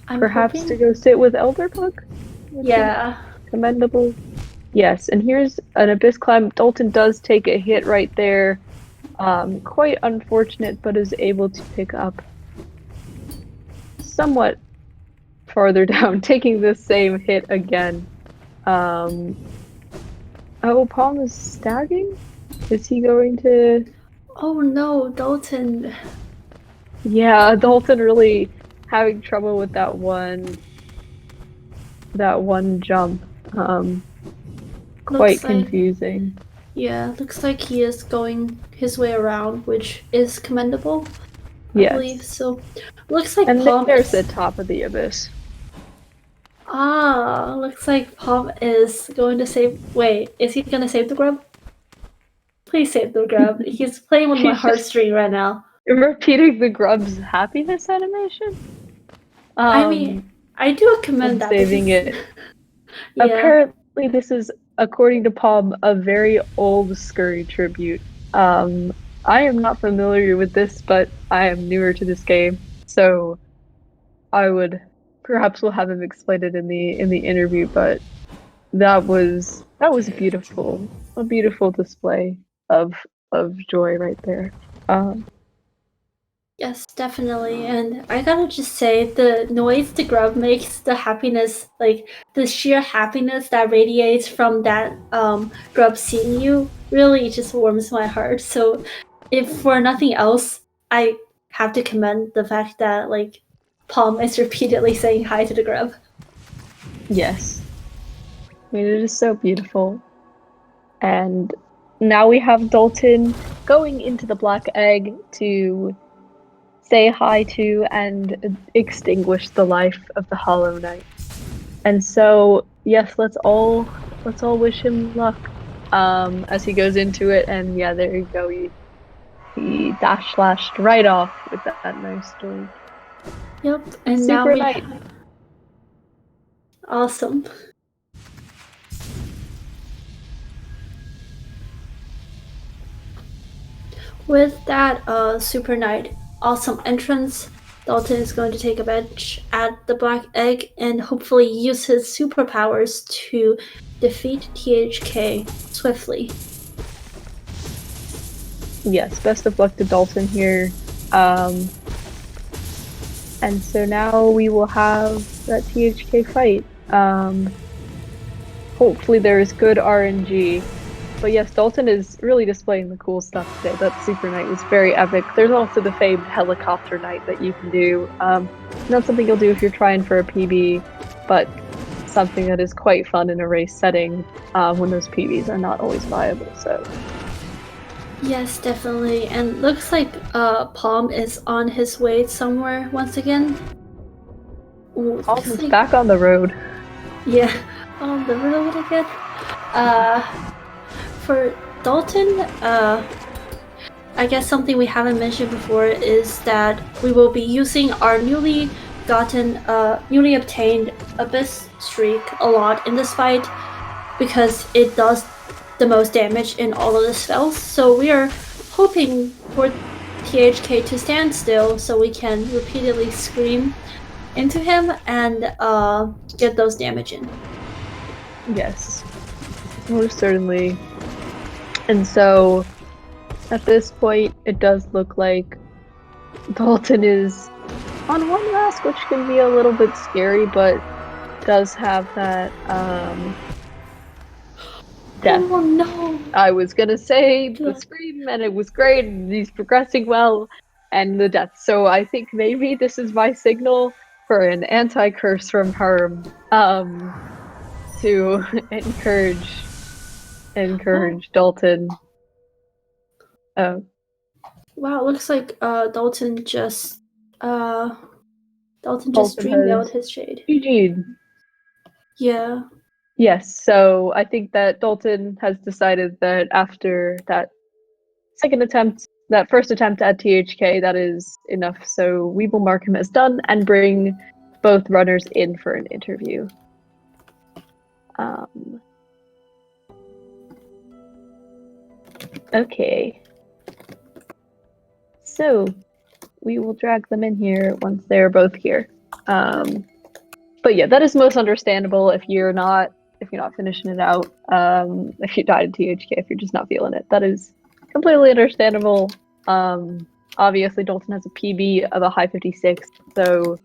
perhaps to go sit with Elderbug? Yeah. Commendable. Yes, and here's an Abyss Climb. Dalton does take a hit right there. Quite unfortunate, but is able to pick up somewhat farther down, taking the same hit again. Oh, Paum is stagging? Is he going to... Oh no, Dalton. Yeah, Dalton really having trouble with that one jump. Quite confusing. Yeah, looks like he is going his way around, which is commendable. Yes. I believe so. Looks like and Paum there's the top of the abyss. Looks like Paum is going to save. Wait, is he gonna save the grub? Please save the grub. He's playing with my heartstring right now. Repeating the grub's happiness animation? I mean, I do commend that. Saving it. Yeah. Apparently, this is, according to Paum, a very old Scurry tribute. I am not familiar with this, but I am newer to this game, so I would perhaps we'll have him explain it in the interview, but that was a beautiful display of joy right there. Yes, definitely. And I gotta just say, the noise the grub makes, the happiness, like the sheer happiness that radiates from that grub seeing you, really just warms my heart. So, if for nothing else, I have to commend the fact that like Paum is repeatedly saying hi to the grub. Yes. I mean, it is so beautiful. And now we have Dalton going into the black egg to say hi to and extinguish the life of the Hollow Knight. And so, yes, let's all wish him luck as he goes into it. And yeah, there you go. He dash slashed right off with that nice story. Yep, and Super now we Knight. awesome. With that Super Knight awesome entrance, Dalton is going to take a bench at the Black Egg and hopefully use his superpowers to defeat THK swiftly. Yes, best of luck to Dalton here. And so now we will have that THK fight. Hopefully there is good RNG. But yes, Dalton is really displaying the cool stuff today. That Super Knight was very epic. There's also the famed Helicopter Knight that you can do. Not something you'll do if you're trying for a PB, but something that is quite fun in a race setting when those PBs are not always viable. So yes, definitely. And looks like Paum is on his way somewhere once again. Paum's back on the road. Yeah, on the road again. For Dalton, I guess something we haven't mentioned before is that we will be using our newly obtained Abyss Streak a lot in this fight because it does the most damage in all of the spells. So we are hoping for THK to stand still so we can repeatedly scream into him and get those damage in. Yes, most certainly. And so, at this point, it does look like Dalton is on one mask, which can be a little bit scary, but does have that death. Oh no! I was gonna say the scream, and it was great, and he's progressing well, and the death. So I think maybe this is my signal for an anti-curse from Paum to encourage Dalton. Oh. Wow, it looks like Dalton just dreamed out his shade. GG'd. Yeah. Yes, so I think that Dalton has decided that after that first attempt at THK, that is enough. So we will mark him as done and bring both runners in for an interview. Okay. So we will drag them in here once they're both here. But yeah, that is most understandable if you're not finishing it out. If you died in THK, if you're just not feeling it, that is completely understandable. Obviously Dalton has a PB of a high 56, so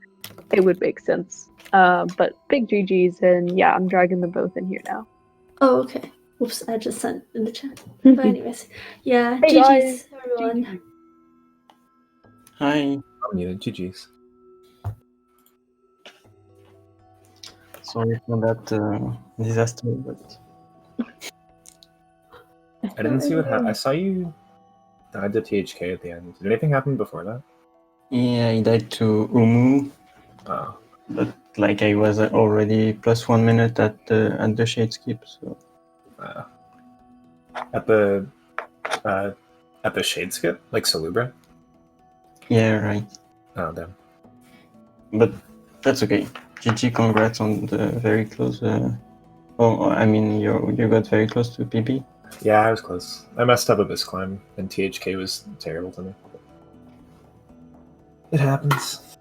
it would make sense. But big GGs, and yeah, I'm dragging them both in here now. Oh, okay. Oops, I just sent in the chat. But anyways, yeah, hey GGs, guys. everyone. GG. Hi. GG's. Sorry for that disaster, but I didn't see what happened. I saw you died to THK at the end. Did anything happen before that? yeah, I died to Umu. Oh. But like I was already plus 1 minute at the shade skip, so. At the shade skip, like Salubra. Yeah, right. Oh damn. But that's okay. GG, congrats on the very close. I mean, you got very close to PB. Yeah, I was close. I messed up Abyss Climb, and THK was terrible to me. It happens.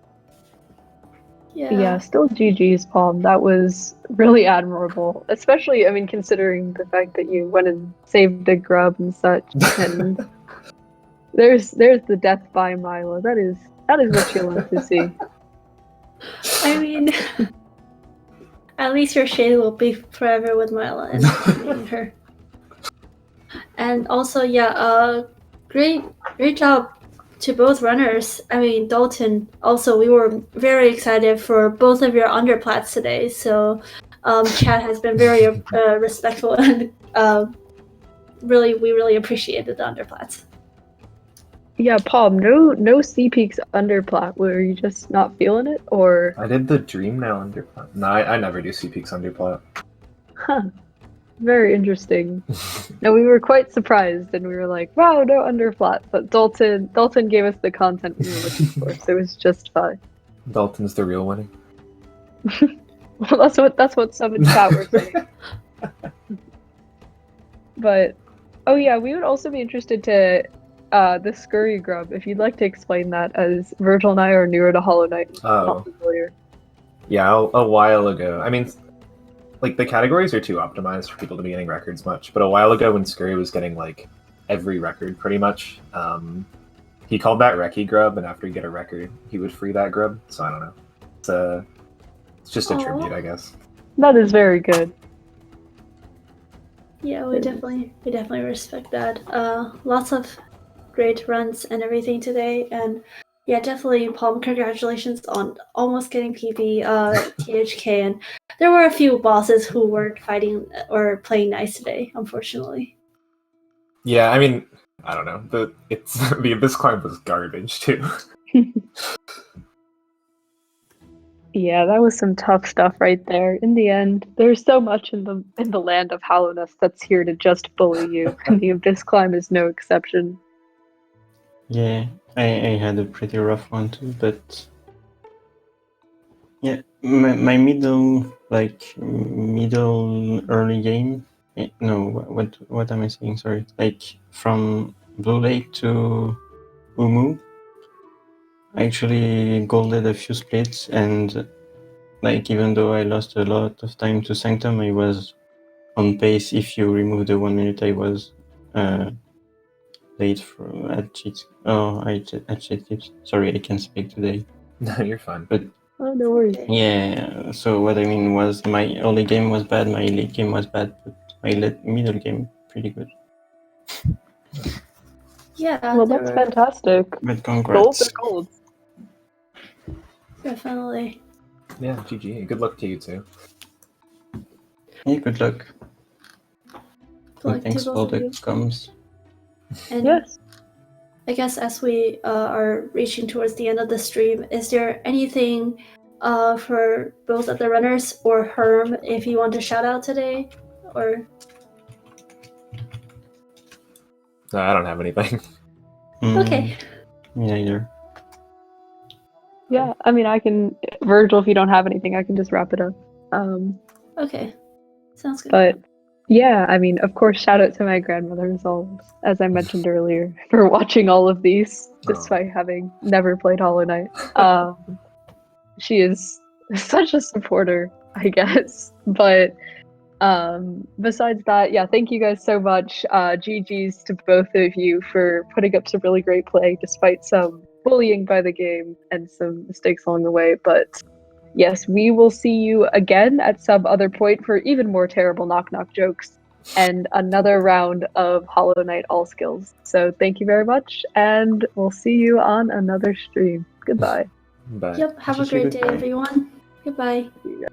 Yeah, still GG's, Paum. That was really admirable. Especially, I mean, considering the fact that you went and saved a grub and such. And there's the death by Milo. That is what you love to see. I mean, at least your shade will be forever with Mila and her. And also, great job to both runners. I mean, Dalton, also, we were very excited for both of your underplats today. So, Chad has been very respectful and we really appreciated the underplats. Yeah, Paum, no Sea Peaks underplat. Were you just not feeling it, or? I did the Dream Now underplat. No, I never do Sea Peaks underplat. Huh. Very interesting. No, we were quite surprised, and we were like, "Wow, no underplat." But Dalton gave us the content we were looking for, so it was just fine. Dalton's the real winner. Well, that's what some in chat were saying. But oh yeah, we would also be interested to the Scurry Grub, if you'd like to explain that, as Virgil and I are newer to Hollow Knight. Not familiar. Yeah, a while ago. I mean, like, the categories are too optimized for people to be getting records much, but a while ago when Scurry was getting, like, every record pretty much, he called that Recce Grub, and after he'd get a record, he would free that grub, so I don't know. It's just a tribute, I guess. That is very good. Yeah, we definitely respect that. Lots of great runs and everything today, and yeah, definitely, Paum, congratulations on almost getting PB, THK, and there were a few bosses who weren't fighting or playing nice today, unfortunately. Yeah, I mean, I don't know. The Abyss Climb was garbage too. Yeah, that was some tough stuff right there. In the end, there's so much in the land of Hallowness that's here to just bully you, and the Abyss Climb is no exception. Yeah, I had a pretty rough one too, but yeah, my middle early game. No, what am I saying? Sorry, like from Blue Lake to Umu, I actually golded a few splits, and like even though I lost a lot of time to Sanctum, I was on pace. If you remove the 1 minute, I was late at cheat. At cheat tips. Sorry, I can't speak today. No, you're fine. But Oh, no worries. yeah, so what I mean was my early game was bad, my late game was bad, but my middle game pretty good. Yeah, Well, that's fantastic. But congrats. Gold. Definitely. Yeah, GG. Good luck to you too. Yeah, good luck. Good luck And thanks to for all both of the you. comms. And Yes. I guess as we are reaching towards the end of the stream, is there anything for both of the runners or Herm if you want to shout out today? Or No, I don't have anything. okay. Me neither. Yeah, I mean, I can, Virgil, if you don't have anything, I can just wrap it up. Okay. Sounds good. But yeah, I mean, of course, shout out to my grandmother as I mentioned earlier, for watching all of these, despite having never played Hollow Knight. She is such a supporter, I guess. But besides that, yeah, thank you guys so much. GG's to both of you for putting up some really great play, despite some bullying by the game and some mistakes along the way. But yes, we will see you again at some other point for even more terrible knock-knock jokes and another round of Hollow Knight All Skills. So thank you very much, and we'll see you on another stream. Goodbye. Bye. Yep, have a great day, everyone. Goodbye. See you guys.